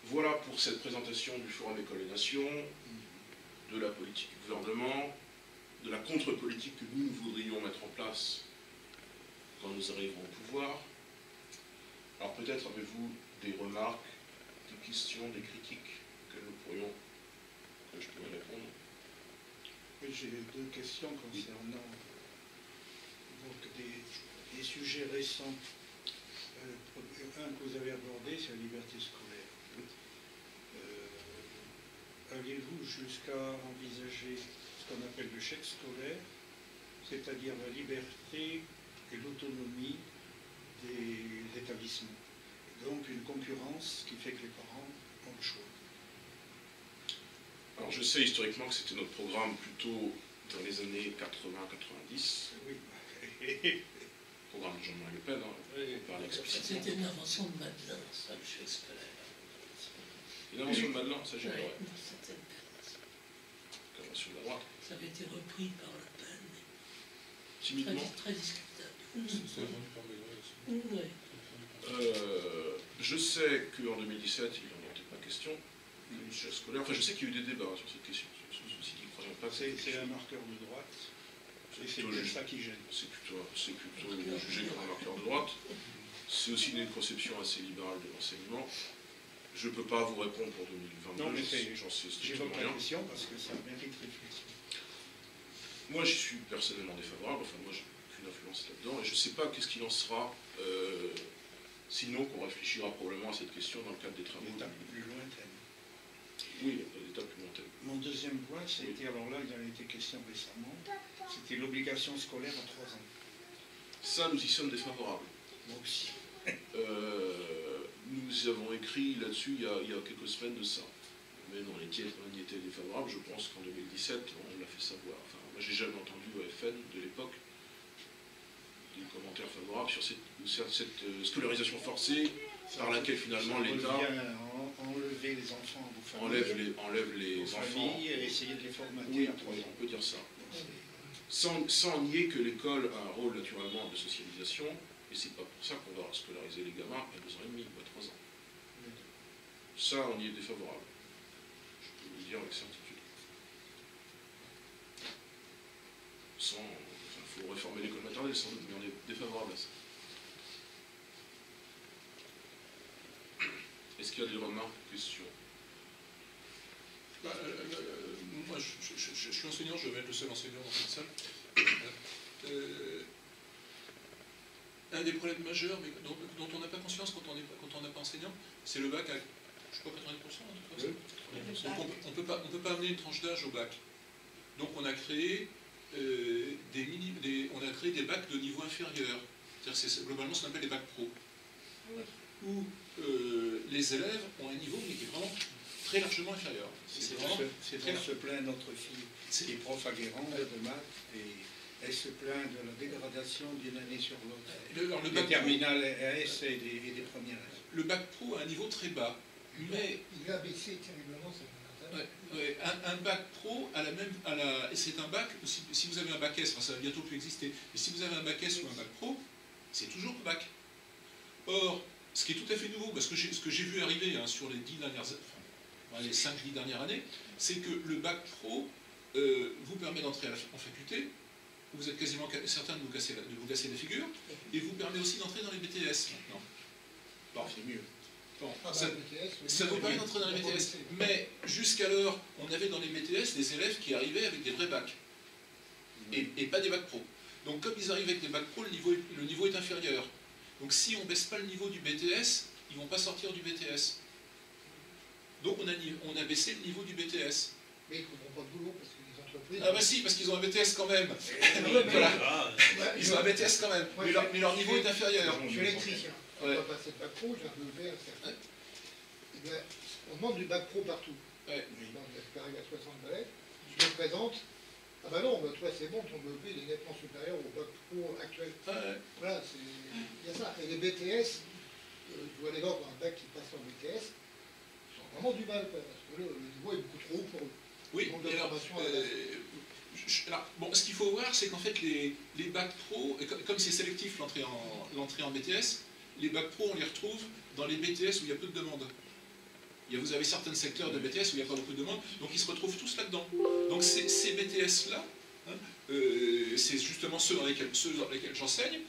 Voilà pour cette présentation du Forum École et Nation, de la politique du gouvernement, de la contre-politique que nous voudrions mettre en place quand nous arriverons au pouvoir. Alors peut-être avez-vous des remarques, des questions, des critiques que je pourrais répondre. Oui, j'ai deux questions concernant donc, des sujets récents. Un que vous avez abordé, c'est la liberté scolaire. Allez-vous jusqu'à envisager ce qu'on appelle le chèque scolaire, c'est-à-dire la liberté et l'autonomie des établissements? Donc une concurrence qui fait que les parents ont le choix. Alors je sais historiquement que c'était notre programme plutôt dans les années 80-90. Oui. Programme de Jean-Marie Le Pen, hein, Oui. on parlait explicitement. C'était une invention de Madelin, ça, le chèque scolaire. Une invention de Madelin, ça j'ignorais. Oui, c'était une Invention de la droite. Ça avait été repris par Le Pen. Timidement. Très discutable. C'est vendu par Madelin aussi. Oui. Je sais qu'en 2017, il n'en était pas question du chèque scolaire. Enfin, je sais qu'il y a eu des débats sur cette question. Ceci dit, ne croyons pas que C'est un marqueur de droite. Et c'est peut-être ça qui gêne. C'est plutôt jugé comme un marqueur de droite. C'est aussi une conception assez libérale de l'enseignement. Je ne peux pas vous répondre pour 2022. Non, mais j'en sais j'évoque strictement la rien. question parce que ça mérite réflexion. Moi, je suis personnellement défavorable. Enfin, moi, j'ai aucune influence là-dedans. Et je ne sais pas qu'est-ce qu'il en sera. Sinon, qu'on réfléchira probablement à cette question dans le cadre des travaux. L'étape plus lointaine. Oui, l'étape plus lointaine. Mon deuxième point, c'était, alors là, il en a été question récemment, c'était l'obligation scolaire à 3 ans. Ça, nous y sommes défavorables. Moi aussi. Nous avons écrit là-dessus il y a quelques semaines de ça. Mais non, on y était défavorable. Je pense qu'en 2017, on l'a fait savoir. Enfin, moi, j'ai jamais entendu au FN de l'époque des commentaires favorables sur cette scolarisation forcée par laquelle finalement l'État Enlever les enfants aux familles, enlève les enfants et essayer de les formater oui, à 3 ans. on peut dire ça. Sans nier que l'école a un rôle naturellement de socialisation, et c'est pas pour ça qu'on va scolariser les gamins à 2 ans et demi ou à 3 ans. Ça, on y est défavorable. Je peux vous le dire avec certitude. Il faut réformer l'école maternelle sans doute, mais on est défavorable à ça. Est-ce qu'il y a des remarques, questions? Moi, je suis enseignant, je vais être le seul enseignant dans cette salle. un des problèmes majeurs, mais dont on n'a pas conscience quand on n'a pas enseignant, c'est le bac à, je sais pas, 90%, en tout cas. Donc on peut pas amener une tranche d'âge au bac. Donc on a créé des bacs de niveau inférieur. C'est-à-dire c'est globalement ce qu'on appelle les bacs pro. Où les élèves ont un niveau mais qui est vraiment très largement inférieur. C'est pour se plaindre notre fille qui est prof à Guérande de maths et elle se plaint de la dégradation d'une année sur l'autre. Les terminales AS et des premières S. Le bac pro a un niveau très bas, mais il a baissé terriblement cette année. Ouais, un bac pro c'est un bac, si vous avez un bac S, enfin, ça va bientôt plus exister, mais si vous avez un bac S ou un bac pro, c'est toujours le bac. Or, ce qui est tout à fait nouveau, parce que ce que j'ai vu arriver sur les 5-10 dernières années, c'est que le bac pro vous permet d'entrer en faculté, vous êtes quasiment certain de vous casser la figure, et vous permet aussi d'entrer dans les BTS maintenant. Bon, c'est mieux. Bon, ça vous permet d'entrer dans les BTS. Mais jusqu'alors, on avait dans les BTS des élèves qui arrivaient avec des vrais bacs, et pas des bacs pro. Donc comme ils arrivent avec des bacs pro, le niveau est inférieur. Donc si on ne baisse pas le niveau du BTS, ils ne vont pas sortir du BTS. Donc on a baissé le niveau du BTS. Mais ils ne trouveront pas de boulot parce que les entreprises... Ah bah si, parce qu'ils ont un BTS quand même. Voilà. Ils ont un BTS quand même, mais leur niveau est inférieur. Je suis électricien. On va passer le bac pro, j'ai un BEP à faire. Eh bien, on demande du bac pro partout. Ouais. J'arrive à 60 balais, je me présente. Ah bah non, bah toi c'est bon, ton BEP il est nettement supérieur au bac pro actuel. Voilà, il y a ça. Et les BTS, je vois les gens qui ont un bac qui passe en BTS, ils ont vraiment du mal, parce que le niveau est beaucoup trop haut pour eux. Oui, et alors, bon, ce qu'il faut voir, c'est qu'en fait, les bacs pro, comme c'est sélectif l'entrée en BTS, les bacs pro, on les retrouve dans les BTS où il y a peu de demandes. Vous avez certains secteurs de BTS où il n'y a pas beaucoup de demandes, donc ils se retrouvent tous là-dedans. Donc ces BTS-là, c'est justement ceux dans lesquels j'enseigne,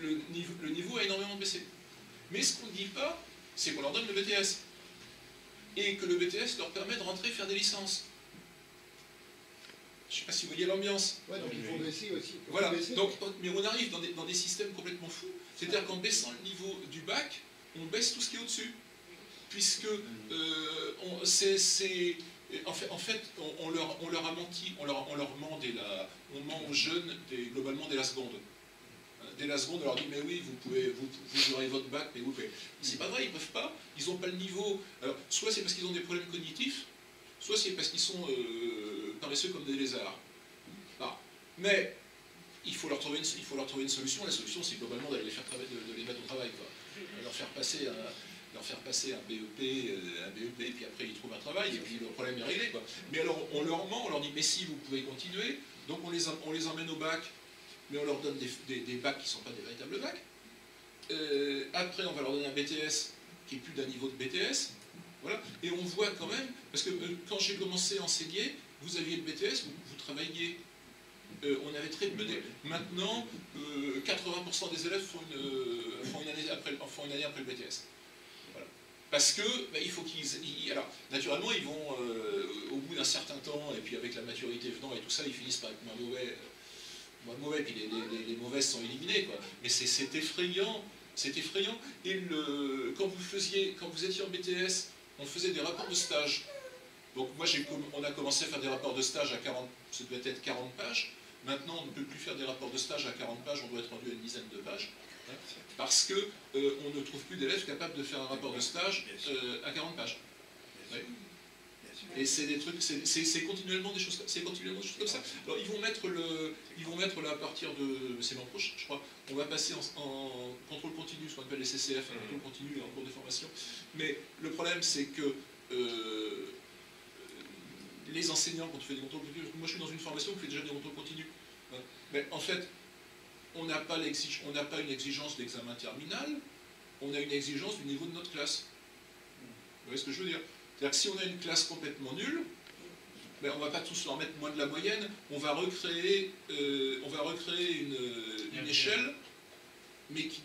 le niveau a énormément baissé. Mais ce qu'on ne dit pas, c'est qu'on leur donne le BTS. Et que le BTS leur permet de rentrer faire des licences. Je ne sais pas si vous voyez l'ambiance. Ouais, donc il faut baisser aussi. Voilà, donc, mais on arrive dans des systèmes complètement fous. C'est-à-dire qu'en baissant le niveau du bac, on baisse tout ce qui est au-dessus. Puisque en fait, on leur a menti, on ment aux jeunes globalement dès la seconde. Dès la seconde, on leur dit mais oui, vous aurez votre bac, mais vous pouvez. C'est pas vrai, ils peuvent pas, ils n'ont pas le niveau. Alors, soit c'est parce qu'ils ont des problèmes cognitifs, soit c'est parce qu'ils sont paresseux comme des lézards. Ah. Mais il faut leur trouver une solution. La solution, c'est globalement d'aller les mettre au travail, quoi. Leur faire passer un BEP, et puis après ils trouvent un travail, et puis le problème est réglé, quoi. Mais alors on leur ment, on leur dit mais si vous pouvez continuer, donc on les emmène au bac, mais on leur donne des bacs qui ne sont pas des véritables bacs. Après on va leur donner un BTS qui est plus d'un niveau de BTS, voilà. Et on voit quand même, parce que quand j'ai commencé à enseigner, vous aviez le BTS, vous travailliez. On avait très peu d'élèves. Maintenant, 80% des élèves font une année après le BTS. Voilà. Parce que il faut qu'ils... Alors, naturellement, ils vont, au bout d'un certain temps, et puis avec la maturité venant et tout ça, ils finissent par être moins mauvais, puis les mauvaises sont éliminées, quoi. Mais c'est effrayant. C'est effrayant. Et quand vous étiez en BTS, on faisait des rapports de stage. Donc moi, on a commencé à faire des rapports de stage à 40, ça devait être 40 pages. Maintenant, on ne peut plus faire des rapports de stage à 40 pages, on doit être rendu à une dizaine de pages. Hein, parce que on ne trouve plus d'élèves capables de faire un rapport de stage à 40 pages. Ouais. Et c'est des trucs, c'est continuellement des choses comme ça. Alors ils vont mettre là à partir de, c'est l'an prochain, je crois, on va passer en contrôle continu, ce qu'on appelle les CCF, un contrôle continu en cours de formation. Mais le problème, c'est que les enseignants, quand on fait des contrôles continus, moi je suis dans une formation qui fait déjà des contrôles continus. Hein, mais en fait, on n'a pas une exigence d'examen terminal, on a une exigence du niveau de notre classe. Vous voyez ce que je veux dire? C'est-à-dire que si on a une classe complètement nulle, ben on ne va pas tous leur mettre moins de la moyenne, on va recréer une échelle, mais qui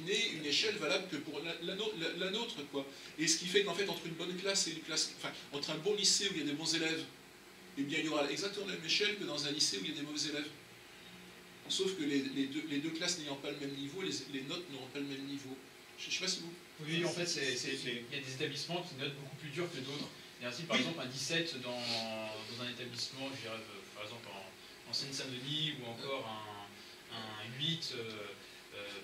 n'est une échelle valable que pour la nôtre, quoi. Et ce qui fait qu'en fait, entre une bonne classe et une classe, enfin, entre un bon lycée où il y a des bons élèves, eh bien, il y aura exactement la même échelle que dans un lycée où il y a des mauvais élèves. sauf que les deux classes n'ayant pas le même niveau, les notes n'auront pas le même niveau. Je ne sais pas si vous... Oui, en fait, il y a des établissements qui notent beaucoup plus dur que d'autres. Et ainsi, par exemple, un 17 dans un établissement, je dirais, par exemple, en Seine-Saint-Denis, ou encore un 8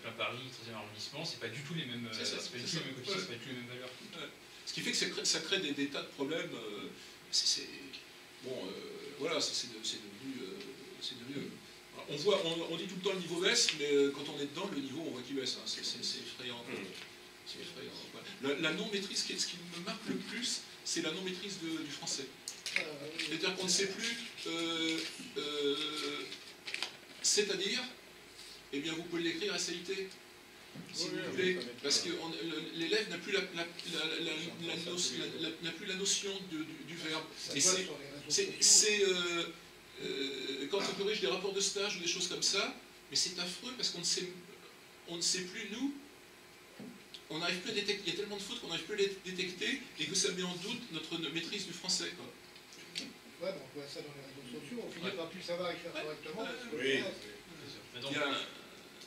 plein Paris, 13e arrondissement, c'est pas du tout les mêmes coefficients, c'est pas du tout les mêmes valeurs. Ce qui fait que ça crée des tas de problèmes. Voilà, c'est devenu... On dit tout le temps le niveau baisse, mais quand on est dedans, le niveau, on voit qu'il baisse. Hein. C'est effrayant. C'est effrayant. Voilà. La non-maîtrise, ce qui me marque le plus, c'est la non-maîtrise du français. C'est-à-dire qu'on ne sait plus... c'est-à-dire, eh bien, vous pouvez l'écrire SAIT, si vous voulez, parce que l'élève n'a plus la notion du verbe. Et c'est quand on corrige des rapports de stage ou des choses comme ça, mais c'est affreux parce qu'on ne sait plus, nous, on n'arrive plus à détecter, il y a tellement de fautes qu'on n'arrive plus à les détecter et que ça met en doute notre maîtrise du français. Quoi. Ouais, bon, on voit ça dans les réseaux sociaux, on finit par plus savoir écrire correctement. Oui.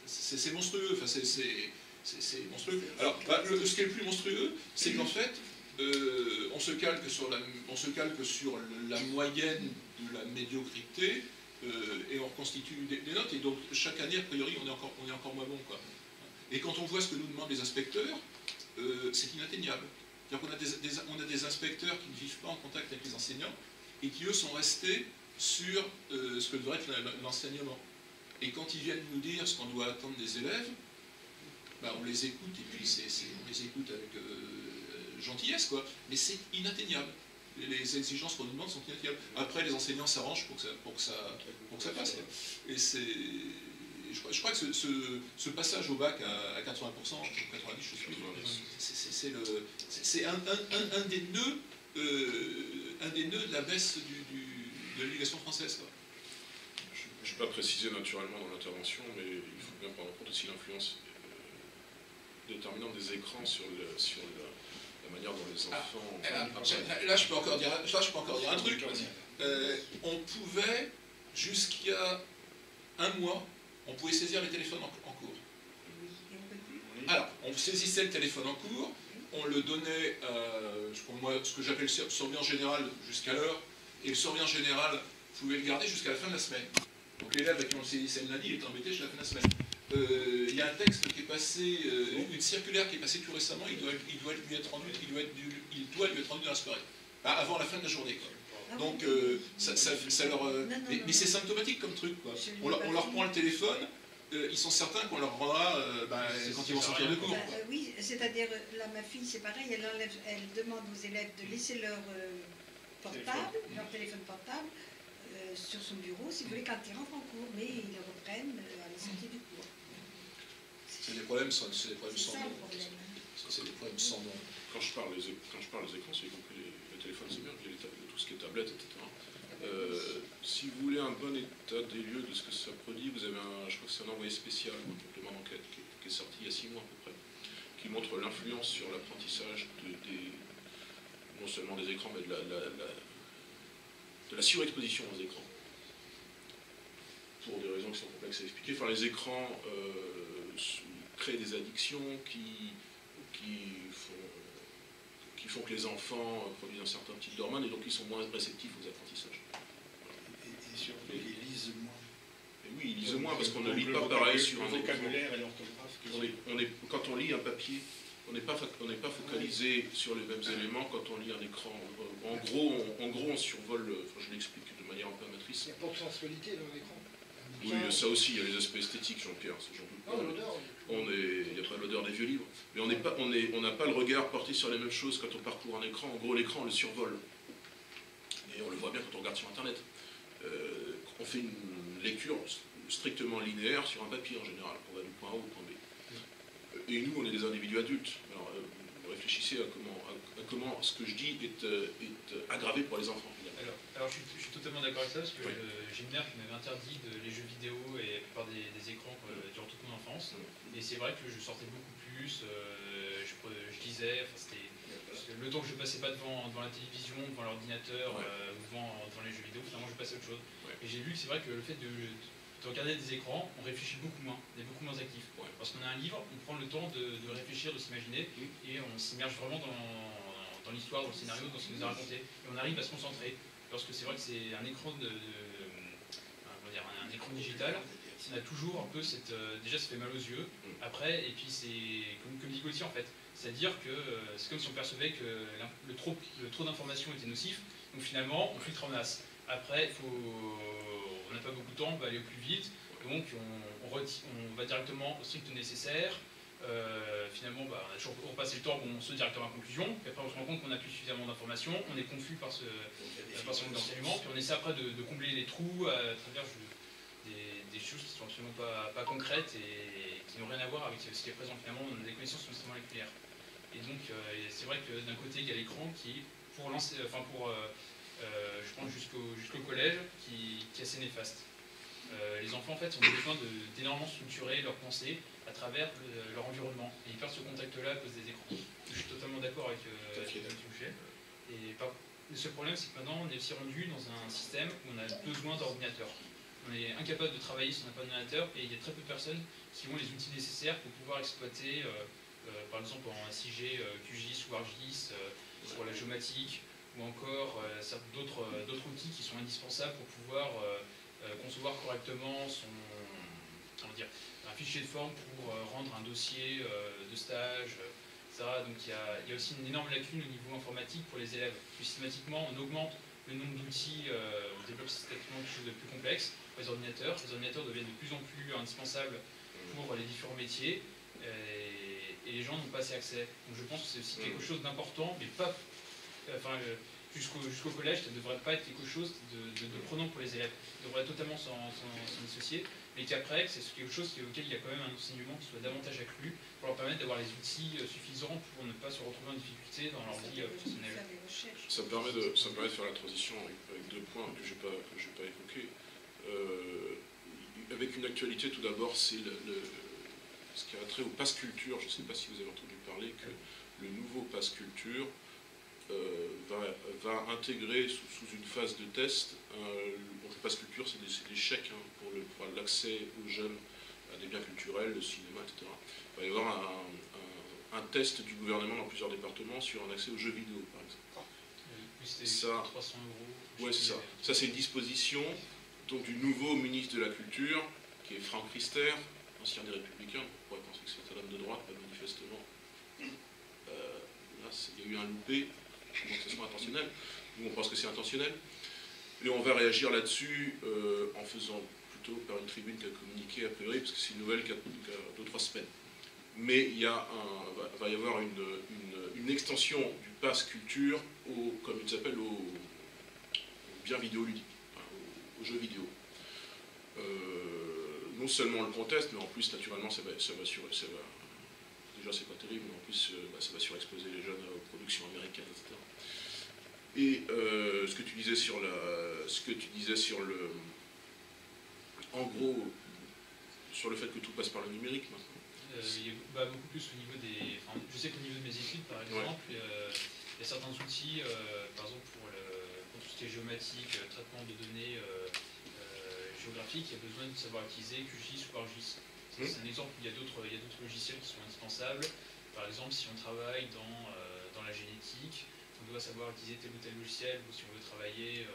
C'est monstrueux, enfin c'est monstrueux. Alors, ce qui est le plus monstrueux, c'est qu'en fait, on se calque sur la moyenne de la médiocrité et on reconstitue des notes, et donc chaque année, a priori, on est encore moins bon, quoi. Et quand on voit ce que nous demandent les inspecteurs, c'est inatteignable. C'est-à-dire qu'on a des inspecteurs qui ne vivent pas en contact avec les enseignants et qui, eux, sont restés sur ce que devrait être l'enseignement. Et quand ils viennent nous dire ce qu'on doit attendre des élèves, ben on les écoute, et puis on les écoute avec gentillesse, quoi. Mais c'est inatteignable. Les exigences qu'on nous demande sont inatteignables. Après, les enseignants s'arrangent pour que ça passe. Quoi. Et je crois que ce passage au bac à 80%, 90%, je sais plus, c'est un des nœuds de la baisse de l'éducation française. Quoi. Je ne vais pas préciser naturellement dans l'intervention, mais il faut bien prendre en compte aussi l'influence déterminante des écrans sur la manière dont les enfants... Là, je peux encore dire un truc. On pouvait, jusqu'à un mois, on pouvait saisir les téléphones en cours. Alors, on saisissait le téléphone en cours, on le donnait, ce que j'appelle le surveillant général jusqu'à l'heure, et le surveillant général pouvait le garder jusqu'à la fin de la semaine. Donc l'élève à qui on le saisissait le lundi, il était embêté jusqu'à la fin de la semaine. Il y a un texte qui est passé, une circulaire qui est passée tout récemment, il doit lui être rendu dans la soirée, avant la fin de la journée. Quoi. Donc, ça leur... mais c'est symptomatique comme truc. Quoi. On leur prend le téléphone, ils sont certains qu'on leur rendra quand ils vont sortir de cours. Oui, c'est-à-dire, là, ma fille, c'est pareil, elle demande aux élèves de laisser leur leur téléphone portable, sur son bureau, si vous voulez, quand ils rentrent en cours, mais ils le reprennent à la sortie du cours. C'est des problèmes sans nom. C'est ça le problème. C'est des problèmes sans nom. Quand je parle des écrans, c'est y compris les téléphones, c'est bien, tout ce qui est tablette, etc. Si vous voulez un bon état des lieux de ce que ça produit, vous avez je crois que c'est un envoyé spécial, un complément d'enquête, qui est sorti il y a 6 mois à peu près, qui montre l'influence sur l'apprentissage non seulement des écrans, mais de la surexposition aux écrans. Pour des raisons qui sont complexes à expliquer. Enfin, les écrans créent des addictions qui font que les enfants produisent un certain type d'hormones et donc ils sont moins réceptifs aux apprentissages. Et surtout, ils lisent moins. Et oui, ils lisent moins parce qu'on ne lit pas pareil sur un vocabulaire et l'orthographe. Quand on lit un papier, on n'est pas focalisé sur les mêmes éléments quand on lit un écran. En gros, on survole, je l'explique de manière un peu amatrice. Il n'y a pas de sensualité dans l'écran. Oui, ça aussi, il y a les aspects esthétiques, Jean-Pierre, j'en doute pas. L'odeur. Il n'y a pas l'odeur des vieux livres. Mais on n'a pas le regard porté sur les mêmes choses quand on parcourt un écran. En gros, l'écran, on le survole. Et on le voit bien quand on regarde sur Internet. On fait une lecture strictement linéaire sur un papier en général, on va du point A au point B. Et nous, on est des individus adultes. Alors, réfléchissez à comment ce que je dis est aggravé pour les enfants. Alors je suis totalement d'accord avec ça, parce que j'ai une mère qui m'avait interdit les jeux vidéo et la plupart des écrans durant toute mon enfance. Et c'est vrai que je sortais beaucoup plus, je lisais, le temps que je ne passais pas devant la télévision, devant l'ordinateur, ou devant les jeux vidéo, finalement je passais à autre chose. Et j'ai vu que c'est vrai que le fait de de regarder des écrans, on réfléchit beaucoup moins, on est beaucoup moins actif. Ouais. Parce qu'on a un livre, on prend le temps de réfléchir, de s'imaginer, et on s'immerge vraiment dans l'histoire, dans le scénario, dans ce qu'il nous a raconté. Et on arrive à se concentrer. Lorsque c'est vrai que c'est un écran un écran digital, on a toujours un peu cette... déjà, ça fait mal aux yeux, après, et puis c'est comme dit Gauthier en fait. C'est-à-dire que c'est comme si on percevait que le trop d'informations était nocif, donc finalement, on filtre en masse. Après, on n'a pas beaucoup de temps, on va aller au plus vite, donc on va directement au strict nécessaire. Finalement, on a toujours repassé le temps, on saute directement à la conclusion, puis après on se rend compte qu'on n'a plus suffisamment d'informations, on est confus par ce manque d'enseignement, puis on essaie après de combler les trous à travers des choses qui sont absolument pas concrètes et qui n'ont rien à voir avec ce qui est présent. Finalement, on a des connaissances sont extrêmement nucléaires. Et donc, c'est vrai que d'un côté, il y a l'écran qui, je pense jusqu'au collège, qui est assez néfaste. Les enfants, en fait, ont besoin d'énormément structurer leurs pensées à travers leur environnement. Et ils perdent ce contact-là à cause des écrans. Je suis totalement d'accord avec Touché. Et le seul problème, c'est que maintenant, on est aussi rendu dans un système où on a besoin d'ordinateurs. On est incapable de travailler sans un ordinateur et il y a très peu de personnes qui ont les outils nécessaires pour pouvoir exploiter, par exemple en SIG, QGIS ou ArcGIS, pour la géomatique, ou encore d'autres outils qui sont indispensables pour pouvoir concevoir correctement un fichier de forme pour rendre un dossier de stage, etc. Donc il y a aussi une énorme lacune au niveau informatique pour les élèves. Plus systématiquement, on augmente le nombre d'outils, on développe systématiquement quelque chose de plus complexe pour les ordinateurs. Les ordinateurs deviennent de plus en plus indispensables pour les différents métiers et les gens n'ont pas assez accès. Donc je pense que c'est aussi quelque chose d'important, mais pas... jusqu'au collège, ça ne devrait pas être quelque chose de prenant pour les élèves. Ils devraient totalement s'en dissocier, mais qu'après, c'est quelque chose auquel il y a quand même un enseignement qui soit davantage accru pour leur permettre d'avoir les outils suffisants pour ne pas se retrouver en difficulté dans leur vie professionnelle. Ça me permet de faire la transition avec deux points que je n'ai pas évoqués. Avec une actualité, tout d'abord, c'est ce qui a trait au pass culture. Je ne sais pas si vous avez entendu parler que le nouveau pass culture va intégrer sous une phase de test, le pass culture, c'est des chèques pour l'accès aux jeunes à des biens culturels, le cinéma, etc. Il va y avoir un test du gouvernement dans plusieurs départements sur un accès aux jeux vidéo, par exemple. Ça, 300 €. Ouais, c'est ça. Ça, c'est une disposition donc, du nouveau ministre de la Culture, qui est Franck Riester, ancien des Républicains. On pourrait penser que c'est un homme de droite, mais manifestement, là, il y a eu un loupé. Donc que ce soit intentionnel, nous on pense que c'est intentionnel, et on va réagir là-dessus en faisant plutôt par une tribune qui a communiqué a priori, parce que c'est une nouvelle qui a 2-3 semaines. Mais va y avoir une extension du pass culture, comme il s'appelle, aux biens vidéoludiques, aux jeux vidéo. Non seulement on le conteste, mais en plus naturellement ça va déjà c'est pas terrible, mais en plus ça va surexposer les jeunes aux productions américaines, etc. Et ce que tu disais en gros, sur le fait que tout passe par le numérique maintenant. Beaucoup plus au niveau des... je sais qu'au niveau de mes études, par exemple, il y a certains outils, par exemple pour tout ce qui est géomatique, traitement de données géographiques, il y a besoin de savoir utiliser QGIS ou ArcGIS. C'est un exemple où il y a d'autres logiciels qui sont indispensables. Par exemple, si on travaille dans la génétique, on doit savoir utiliser tel ou tel logiciel, ou si on veut travailler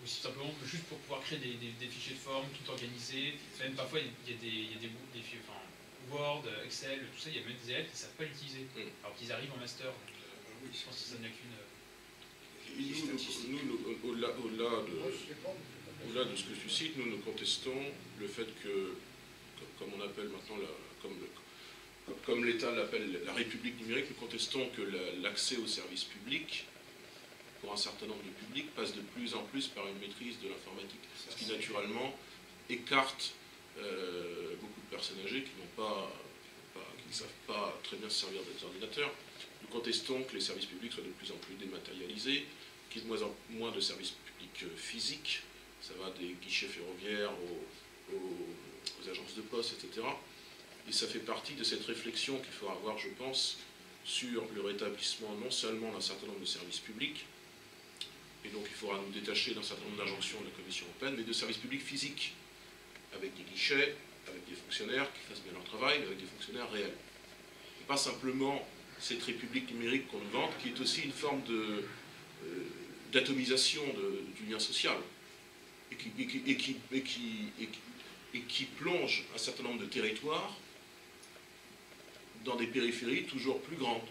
ou simplement juste pour pouvoir créer des fichiers de forme, tout organisé. Même parfois, il y a des fichiers, Word, Excel, tout ça, il y a même des élèves qui ne savent pas l'utiliser, alors qu'ils arrivent en master. Donc, je pense que ça n'a qu'une... Nous, au-delà de ce que tu cites, nous contestons le fait que, comme on appelle maintenant, comme l'État l'appelle la République numérique, nous contestons que l'accès aux services publics, pour un certain nombre de publics, passe de plus en plus par une maîtrise de l'informatique. Ce qui, naturellement, écarte beaucoup de personnes âgées qui ne savent pas très bien se servir des ordinateurs. Nous contestons que les services publics soient de plus en plus dématérialisés, qu'il y ait de moins en moins de services publics physiques. Ça va des guichets ferroviaires aux agences de poste, etc. Et ça fait partie de cette réflexion qu'il faut avoir, je pense, sur le rétablissement non seulement d'un certain nombre de services publics, et donc il faudra nous détacher d'un certain nombre d'injonctions de la Commission européenne, mais de services publics physiques, avec des guichets, avec des fonctionnaires qui fassent bien leur travail, mais avec des fonctionnaires réels. Et pas simplement cette république numérique qu'on nous vante, qui est aussi une forme d'atomisation du lien social, et qui plonge un certain nombre de territoires dans des périphéries toujours plus grandes,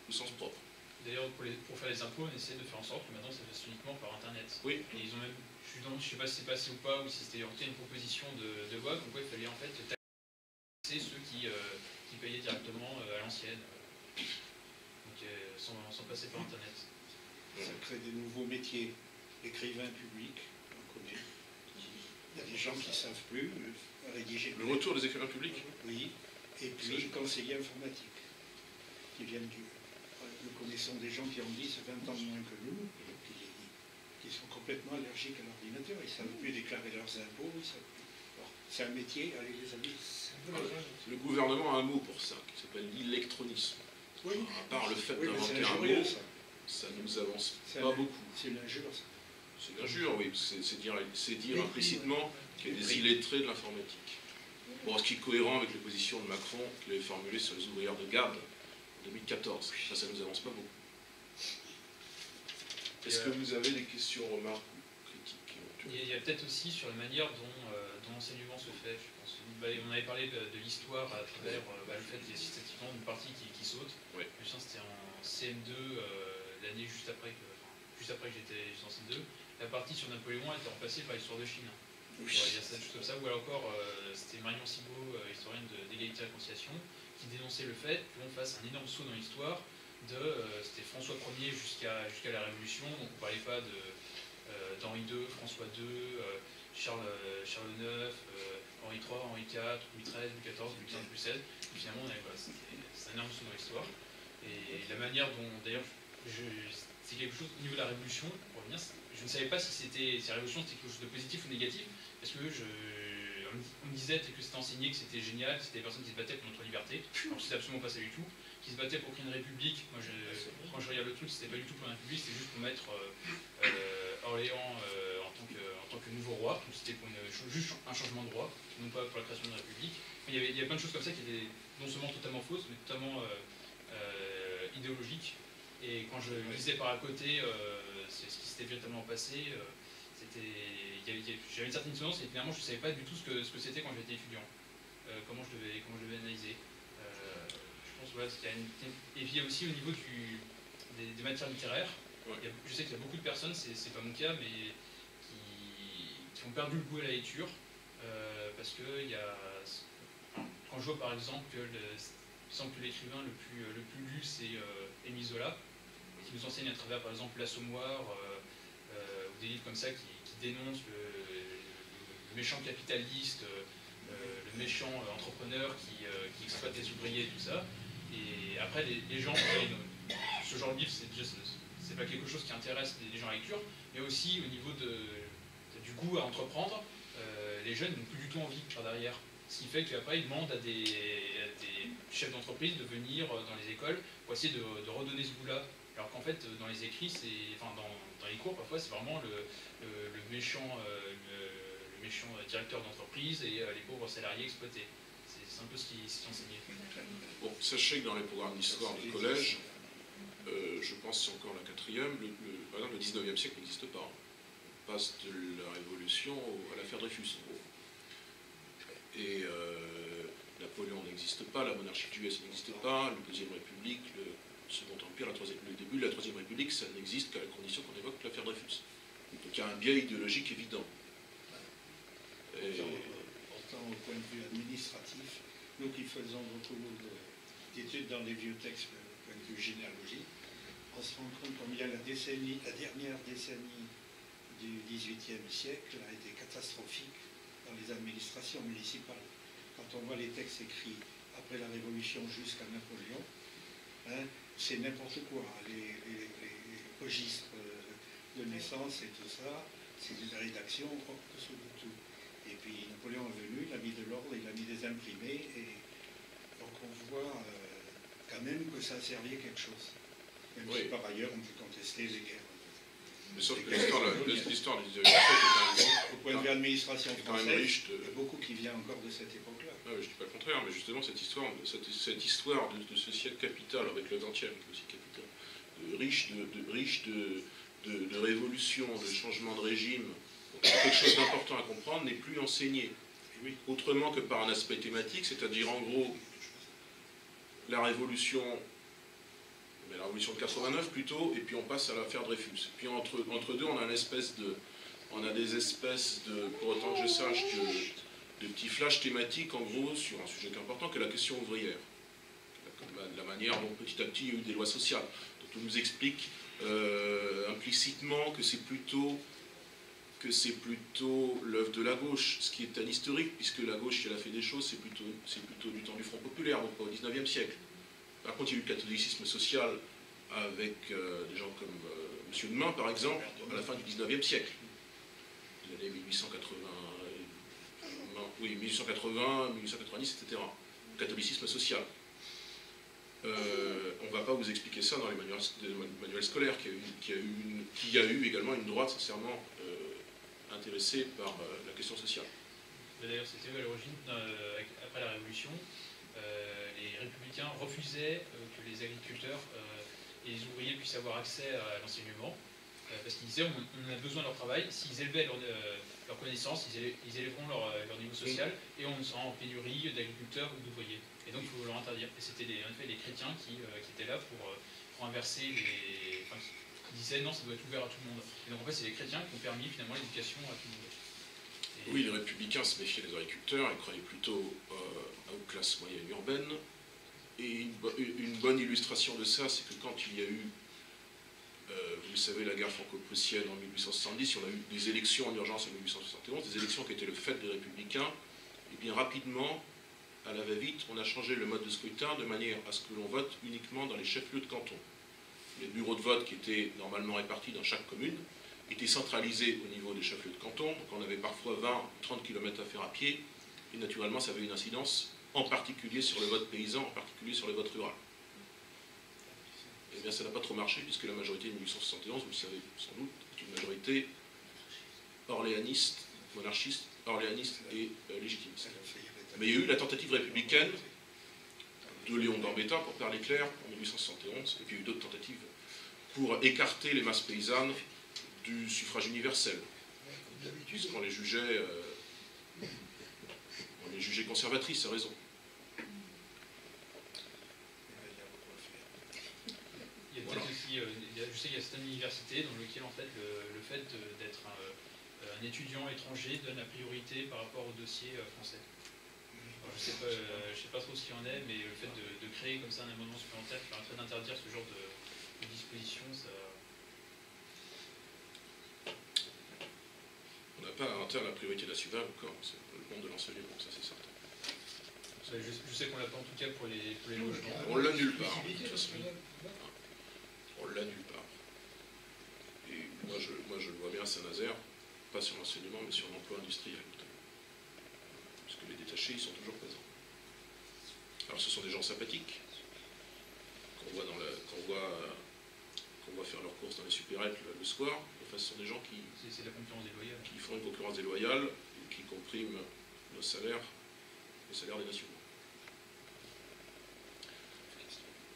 au sens propre. D'ailleurs, pour faire les impôts, on essaie de faire en sorte que maintenant ça se fasse uniquement par Internet. Oui. Et ils ont même, je ne sais pas si c'est passé ou pas, ou si c'était une proposition de loi, donc il fallait en fait taxer ceux qui payaient directement à l'ancienne, donc sans passer par Internet. Ça crée des nouveaux métiers. Écrivain public, on connaît. Il y a des gens qui ne savent plus rédiger. Le retour des écrivains publics. Oui. Et puis conseillers informatiques, qui viennent du... Nous connaissons des gens qui ont 10, 20 ans de moins que nous, qui sont complètement allergiques à l'ordinateur. Ils ne savent plus déclarer leurs impôts. C'est un métier, allez les amis. Le gouvernement a un mot pour ça, qui s'appelle l'électronisme. Oui. À part le fait Oui, d'inventer un mot, ça ne nous avance pas beaucoup. C'est une injure, ça. C'est une injure, oui. C'est dire implicitement qu'il y a des illettrés de l'informatique. Bon, ce qui est cohérent avec les positions de Macron qu'il avait formulées sur les ouvrières de garde en 2014. Ça ne nous avance pas beaucoup. Est-ce que vous avez des questions, remarques ou critiques? Il y a peut-être aussi sur la manière dont l'enseignement se fait, je pense. On avait parlé de l'histoire à travers le fait qu'il y a systématiquement une partie qui saute. Oui. Je pense que c'était en CM2, l'année juste après que j'étais en CM2. La partie sur Napoléon a été remplacée par l'histoire de Chine. Oui. Il y a ça, juste comme ça, ou alors encore, c'était Marion Cibot, historienne d'égalité et réconciliation, qui dénonçait le fait qu'on fasse un énorme saut dans l'histoire c'était François Ier jusqu'à la Révolution, donc on ne parlait pas d'Henri II, François II, Charles IX, Henri III, Henri IV, Louis XIII, Louis XIV, Louis XV, Louis XVI. Et finalement, c'est un énorme saut dans l'histoire. Et la manière dont, d'ailleurs, c'est quelque chose au niveau de la Révolution, pour revenir, je ne savais pas si la Révolution c'était quelque chose de positif ou négatif, parce que on me disait que c'était enseigné, que c'était génial, que c'était des personnes qui se battaient pour notre liberté, alors que c'était absolument pas ça du tout, qui se battaient pour créer une république. Moi, quand je regarde le truc, c'était pas du tout pour une république, c'était juste pour mettre Orléans en tant que nouveau roi, donc c'était pour juste un changement de roi, non pas pour la création d'une république. Mais il y a plein de choses comme ça qui étaient non seulement totalement fausses, mais totalement idéologiques. Et quand je lisais par à côté ce qui s'était véritablement passé, j'avais une certaine innocence et finalement je ne savais pas du tout ce que c'était quand j'étais étudiant, comment je devais analyser. Je pense voilà, qu'il y a et puis il y a aussi au niveau des matières littéraires, ouais. Je sais qu'il y a beaucoup de personnes, c'est pas mon cas, mais qui ont perdu le goût à la lecture, parce que quand je vois par exemple que il semble que l'écrivain le plus lu c'est Émile Zola, qui nous enseigne à travers par exemple L'Assommoir ou des livres comme ça qui dénoncent le méchant capitaliste, le méchant entrepreneur qui exploite les ouvriers et tout ça. Et après les gens, ce genre de livre c'est pas quelque chose qui intéresse les gens à la lecture, mais aussi au niveau du goût à entreprendre, les jeunes n'ont plus du tout envie de faire derrière. Ce qui fait qu'après, ils demandent à des chefs d'entreprise de venir dans les écoles pour essayer de redonner ce goût-là. Alors qu'en fait, dans les écrits, dans les cours, parfois, c'est vraiment le méchant directeur d'entreprise et les pauvres salariés exploités. C'est un peu ce qui est enseigné. Bon, sachez que dans les programmes d'histoire du collège, je pense que c'est encore la quatrième, par exemple, le 19e siècle n'existe pas. On passe de la Révolution à l'affaire Dreyfus, en gros. Et Napoléon n'existe pas, la monarchie de Juillet n'existe pas, la Deuxième République, le Second Empire, le début de la Troisième République, ça n'existe qu'à la condition qu'on évoque l'affaire Dreyfus. Donc il y a un biais idéologique évident. Pourtant, au point de vue administratif, nous qui faisons beaucoup d'études dans les vieux textes, au point de vue généalogique, on se rend compte combien la dernière décennie du XVIIIe siècle a été catastrophique dans les administrations municipales. Quand on voit les textes écrits après la Révolution jusqu'à Napoléon, hein, c'est n'importe quoi. Les registres de naissance et tout ça, c'est des rédactions au-dessous de tout. Et puis Napoléon est venu, il a mis de l'ordre, il a mis des imprimés, et donc on voit quand même que ça a servi à quelque chose. Même si par ailleurs on peut contester les guerres. Mais sauf que l'histoire du 19e siècle Au point de vue administration est quand même française, riche il y a beaucoup qui vient encore de cette époque-là. je ne dis pas le contraire, mais justement cette histoire de ce siècle capital avec le 20e, qui est aussi capital, riche de révolution, de changement de régime, donc quelque chose d'important à comprendre, n'est plus enseigné. Autrement que par un aspect thématique, c'est-à-dire en gros la révolution de 89 plutôt, et puis on passe à l'affaire Dreyfus. Et puis entre deux, on a des espèces de, pour autant que je sache, de petits flashs thématiques en gros sur un sujet important que la question ouvrière. La manière dont petit à petit il y a eu des lois sociales. Donc on nous explique implicitement que c'est plutôt l'œuvre de la gauche, ce qui est un historique, puisque la gauche, si elle a fait des choses, c'est plutôt du temps du Front populaire, donc pas au XIXe siècle. Par contre, il y a eu le catholicisme social avec des gens comme M. Demin, par exemple, à la fin du XIXe siècle, des années 1880, 1890, etc. Le catholicisme social. On ne va pas vous expliquer ça dans les manuels scolaires, qu'il y a eu également une droite sincèrement intéressée par la question sociale. D'ailleurs, c'était à l'origine, après la Révolution, les républicains refusaient que les agriculteurs et les ouvriers puissent avoir accès à l'enseignement, parce qu'ils disaient on a besoin de leur travail, s'ils élevaient leur connaissance, ils élèveront leur niveau social, et on sera en pénurie d'agriculteurs ou d'ouvriers. Et donc il faut leur interdire. Et c'était en effet les chrétiens qui étaient là pour inverser les... Enfin, qui disaient non, ça doit être ouvert à tout le monde. Et donc en fait c'est les chrétiens qui ont permis finalement l'éducation à tout le monde. Oui, les républicains se méfiaient des agriculteurs, ils croyaient plutôt aux classes moyennes urbaines. Et une bonne illustration de ça, c'est que quand il y a eu, vous savez, la guerre franco-prussienne en 1870, on a eu des élections en urgence en 1871, des élections qui étaient le fait des républicains, et bien rapidement, à la va-vite, on a changé le mode de scrutin de manière à ce que l'on vote uniquement dans les chefs-lieux de canton. Les bureaux de vote qui étaient normalement répartis dans chaque commune étaient centralisés au niveau des chefs-lieux de canton, donc on avait parfois 20-30 km à faire à pied, et naturellement ça avait une incidence en particulier sur le vote paysan, en particulier sur le vote rural. Eh bien ça n'a pas trop marché, puisque la majorité de 1871, vous le savez sans doute, est une majorité orléaniste, monarchiste, orléaniste et légitimiste. Mais il y a eu la tentative républicaine de Léon Gambetta, pour parler clair, en 1871, et puis il y a eu d'autres tentatives pour écarter les masses paysannes du suffrage universel, puisqu'on les jugeait conservatrices, à raison. Il y a peut-être aussi, je sais qu'il y a certaines universités dans lesquelles en fait le fait d'être un étudiant étranger donne la priorité par rapport au dossier français. Alors, je sais pas trop ce qu'il en est, mais le fait de créer comme ça un amendement supplémentaire qui permettrait d'interdire ce genre de dispositions, ça... On n'a pas à interne la priorité nationale encore, c'est le monde de l'enseignement, ça c'est certain. Je sais qu'on l'a pas en tout cas pour les logements. On l'a nulle part, de toute façon. On l'a nulle part. Et moi je le vois bien à Saint-Nazaire, pas sur l'enseignement, mais sur l'emploi industriel. Parce que les détachés, ils sont toujours présents. Alors ce sont des gens sympathiques, qu'on voit faire leurs courses dans les supérettes le soir. Enfin, ce sont des gens qui font une concurrence déloyale et qui compriment nos salaires, les salaires des nationaux.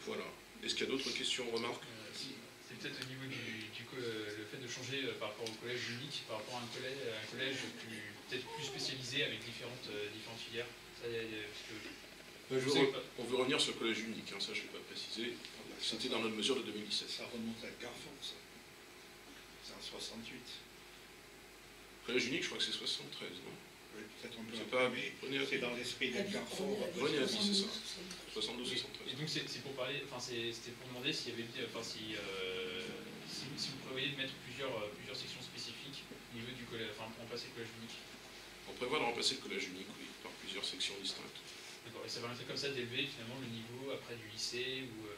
Voilà. Est-ce qu'il y a d'autres questions, remarques? C'est peut-être au niveau le fait de changer par rapport au collège unique, par rapport à un collège peut-être plus spécialisé avec différentes filières. Ça, on veut revenir sur le collège unique, hein, ça je ne vais pas préciser. C'était dans notre mesure de 2017. Ça remonte à Carrefour, ça. C'est en 68. Collège unique, je crois que c'est 73, non? Oui, peut-être un peu C'est après, pas, mais prenez c'est dans l'esprit de Carrefour. René a dit, c'est ça. 72, 73. Et donc c'est pour parler, enfin c'était pour demander s'il y avait, enfin si vous prévoyez de mettre plusieurs sections spécifiques au niveau du collège, enfin pour remplacer le collège unique. On prévoit de remplacer le collège unique, oui, par plusieurs sections distinctes. D'accord, et ça permettrait comme ça d'élever finalement le niveau après du lycée ou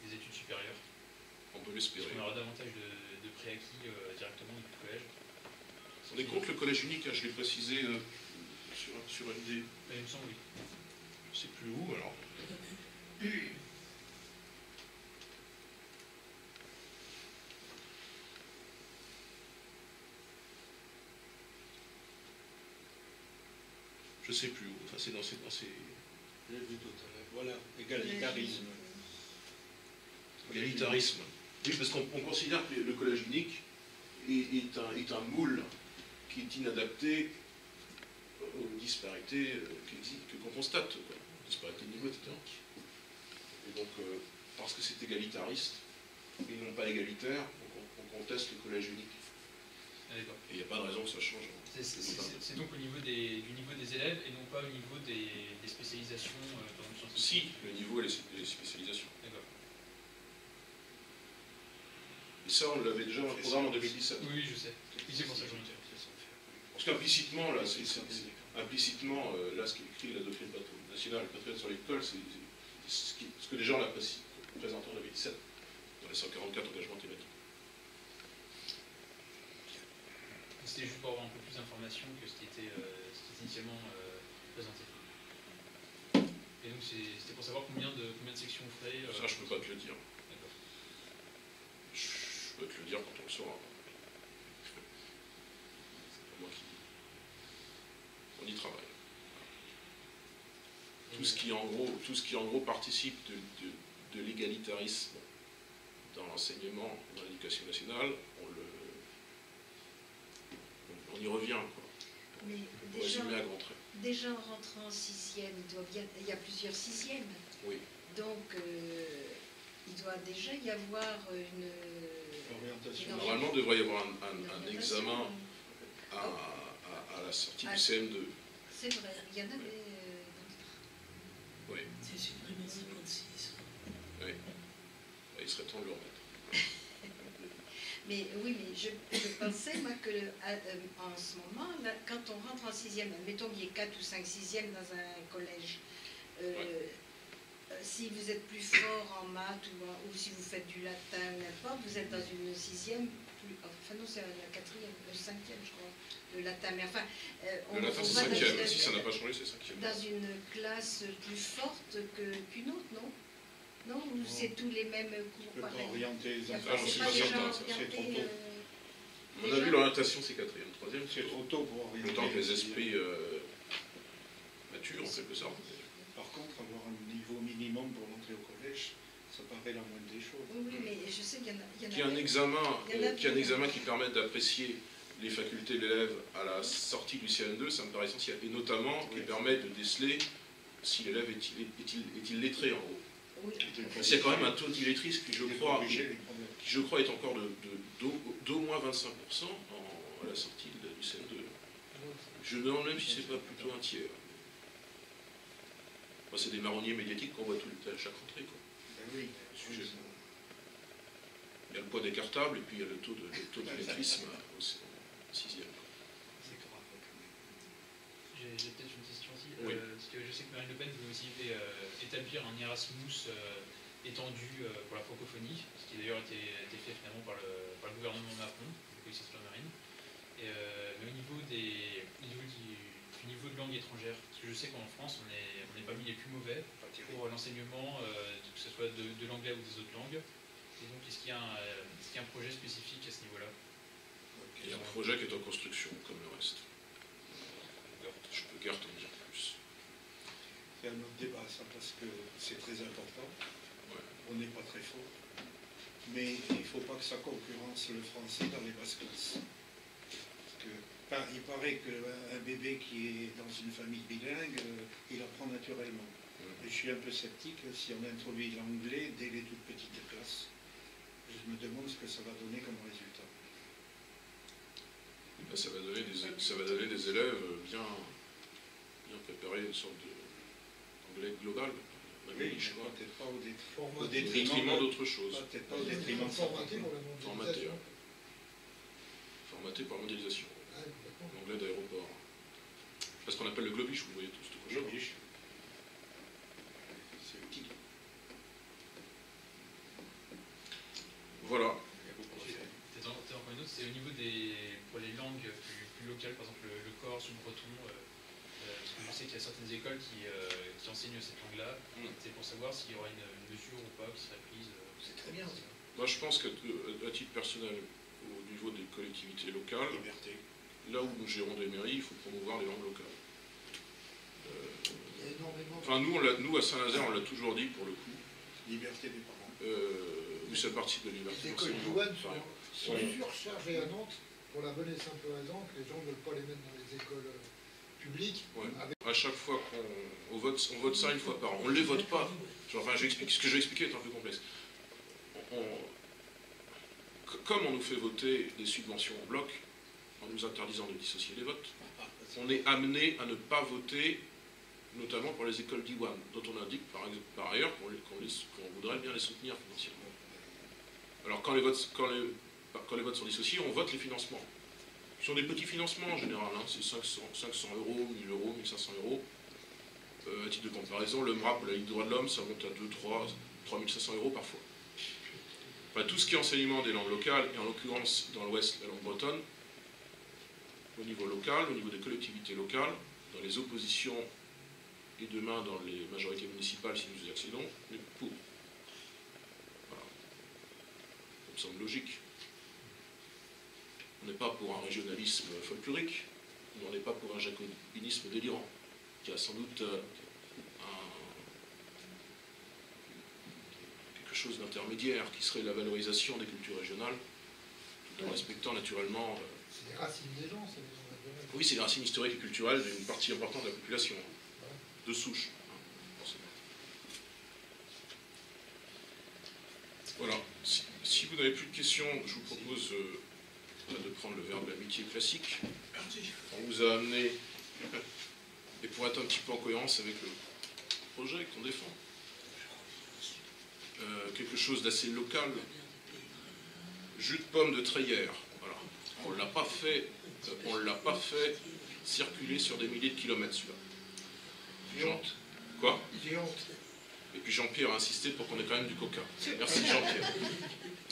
des études supérieures. On peut l'espérer. On aura davantage de préacquis directement du collège. On est contre le collège unique, hein, je l'ai précisé sur une idée. Il me semble, oui. Je ne sais plus où alors. Je sais plus où. Enfin, c'est dans ces... J'ai vu tout à l'heure. Voilà, égalitarisme. Égalitarisme. Oui, parce qu'on considère que le collège unique est un moule qui est inadapté aux disparités qu'on constate, quoi. Disparités de niveau, etc. Et donc, parce que c'est égalitariste, et non pas égalitaire, on conteste le collège unique. Ah, d'accord. Et il n'y a pas de raison que ça change. C'est donc au niveau du niveau des élèves et non pas au niveau des spécialisations dans le sens. Si, le niveau et les spécialisations. D'accord. Et ça, on l'avait déjà dans le programme en 2017. Oui, je sais. Oui, c'est pour ça que j'en ai. Parce qu'implicitement, là, implicitement, là, ce qui est écrit, la doctrine nationale, le patrimoine sur l'école, c'est ce que les gens l'apprécient, présenté en 2017, dans les 144 engagements thématiques. C'était juste pour avoir un peu plus d'informations que ce qui était initialement présenté. Et donc c'était pour savoir combien de sections on ferait. Ça, je peux pas te le dire. D'accord. Je peux te le dire quand on le saura. C'est pas moi qui... On y travaille. Tout ce qui en gros participe de l'égalitarisme dans l'enseignement, dans l'éducation nationale, on y revient, quoi. Mais Pour résumer à grands traits. déjà en rentrant en 6e, il y a plusieurs 6e. Oui. Donc, il doit déjà y avoir une Orientation. Normalement, il devrait y avoir un orientation. examen à la sortie du CM2. C'est vrai, il y en avait. Oui. C'est supprimé 56. Oui. Il serait temps de le remettre. Mais oui, mais je pensais, moi, que en ce moment, là, quand on rentre en 6e, admettons qu'il y ait 4 ou 5 6e dans un collège, si vous êtes plus fort en maths ou si vous faites du latin, n'importe, vous êtes dans une 6e, enfin non, c'est la 4e, le 5e, je crois, le latin, mais enfin... Le latin, c'est 5e, si ça n'a pas changé, c'est 5e. Dans une classe plus forte qu'une autre, non? Non, ou c'est tous les mêmes Je cours peux pas pareils? orienter les Il y a enfants. pas- je c'est suis pas pas déjà certain, ça, c'est orienté, trop tôt. On a vu l'orientation, c'est 4e, 3e. C'est trop tôt pour orienter. Le temps que les les esprits maturent, en quelque sorte. Par contre, avoir un niveau minimum pour l'entrée au collège, ça paraît la moindre des choses. Oui, oui, mais je sais qu'il y en a... Qu'il y a un examen, Il y en a qu'il y a un plus. examen qui permette d'apprécier les facultés de l'élève à la sortie du CM2, ça me paraît essentiel. Et notamment, qui Oui. permet de déceler si l'élève est-il lettré, en gros. Oui. Parce qu'il y a quand même un taux d'illettrisme qui, je crois, est encore d'au moins 25% à la sortie du CM2. Je me demande même si c'est pas plutôt un tiers. Moi, c'est des marronniers médiatiques qu'on voit à chaque rentrée, quoi. Ben oui, Sujet. Il y a le poids des cartables et puis il y a le taux d'illettrisme au 6e. c'est grave quand même. J'ai peut-être une question aussi, Oui. parce que je sais que Marine Le Pen veut aussi établir un Erasmus étendu pour la francophonie, ce qui d'ailleurs a été fait finalement par le gouvernement Macron, depuis que c'est Marine. Mais au niveau du niveau de langue étrangère, parce que je sais qu'en France, on est parmi les plus mauvais pour l'enseignement, que ce soit de l'anglais ou des autres langues. Et donc, est-ce qu'il y a un projet spécifique à ce niveau-là? Il y a un projet qui est en construction, comme le reste. Je peux guère t'en dire plus. C'est un autre débat, ça, parce que c'est très important. Ouais. On n'est pas très fort. Mais il ne faut pas que ça concurrence le français dans les basses classes. Parce que, enfin, il paraît qu'un bébé qui est dans une famille bilingue, il apprend naturellement. Et je suis un peu sceptique si on introduit l'anglais dès les toutes petites classes. Je me demande ce que ça va donner comme résultat. Là, ça va donner des élèves bien préparés, une sorte d'anglais global. Oui, je crois peut-être pas au Au détriment d'autres choses. Peut-être pas au détriment de Formaté ça. pour la Formaté, mondialisation. Formaté par mondialisation. Ah, d'accord. L'anglais d'aéroport. Parce qu'on appelle le globish, vous voyez tous ce cochon. Globish. C'est utile. Voilà. Peut-être encore une autre, c'est au niveau pour les langues plus locales, par exemple le corse ou le breton, parce que je sais qu'il y a certaines écoles qui enseignent cette langue-là. C'est pour savoir s'il y aura une mesure ou pas qui serait prise. C'est très bien. Ça. Moi, je pense qu'à titre personnel, au niveau des collectivités locales, Liberté. là où nous gérons des mairies, il faut promouvoir les langues locales. Enfin, nous à Saint-Nazaire, on l'a toujours dit pour le coup. Liberté des parents. Où ça participe de la liberté Les écoles d'enseignement. douanes sont surchargées à Nantes pour la bonne et simple raison que les gens ne veulent pas les mettre dans les écoles publiques. Ouais. À chaque fois qu'on vote ça une fois par an. On ne les vote pas. Enfin, ce que je vais expliquer est un peu complexe. Comme on nous fait voter des subventions en bloc, en nous interdisant de dissocier les votes, on est amené à ne pas voter, notamment pour les écoles d'Iwan, dont on indique par ailleurs qu'on voudrait bien les soutenir financièrement. Alors quand les votes sont dissociés, on vote les financements. Ce sont des petits financements en général, hein. C'est 500 euros, 1000 euros, 1500 euros. À titre de comparaison, le MRAP, la Ligue des droits de l'homme, ça monte à 2, 3, 3500 euros parfois. Enfin, tout ce qui est enseignement des langues locales, et en l'occurrence dans l'Ouest, la langue bretonne, au niveau local, au niveau des collectivités locales, dans les oppositions et demain dans les majorités municipales, si nous y accédons, mais pour. Voilà. Ça me semble logique. On n'est pas pour un régionalisme folklorique, mais on n'est pas pour un jacobinisme délirant, qui a sans doute quelque chose d'intermédiaire, qui serait la valorisation des cultures régionales, tout en respectant naturellement... C'est les racines des gens, c'est les gens. Oui, c'est les racines historiques et culturelles d'une partie importante de la population, de souche. Voilà. Si vous n'avez plus de questions, je vous propose de prendre le verbe amitié classique. On vous a amené, et pour être un petit peu en cohérence avec le projet qu'on défend, quelque chose d'assez local. Jus de pomme de Treillère. Voilà. On ne l'a pas fait circuler sur des milliers de kilomètres, celui-là. Honte. Quoi? J'ai honte. Et puis Jean-Pierre a insisté pour qu'on ait quand même du coca. Merci Jean-Pierre.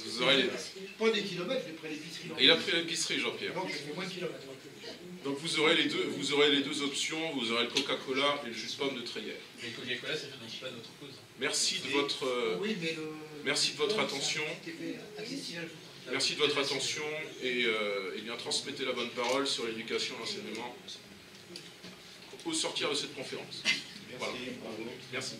Vous aurez les... Pas des kilomètres, j'ai pris l'épicerie. Il a pris l'épicerie, Jean-Pierre. Donc j'ai fait moins de kilomètres. Donc vous aurez les deux options, vous aurez le Coca-Cola et le jus de pomme de Treillère. Mais Coca-Cola, ça ne pas notre cause. Merci de votre, Oui, mais le... merci de votre attention. Merci de votre attention et bien transmettez la bonne parole sur l'éducation et l'enseignement au sortir de cette conférence. Voilà. Merci.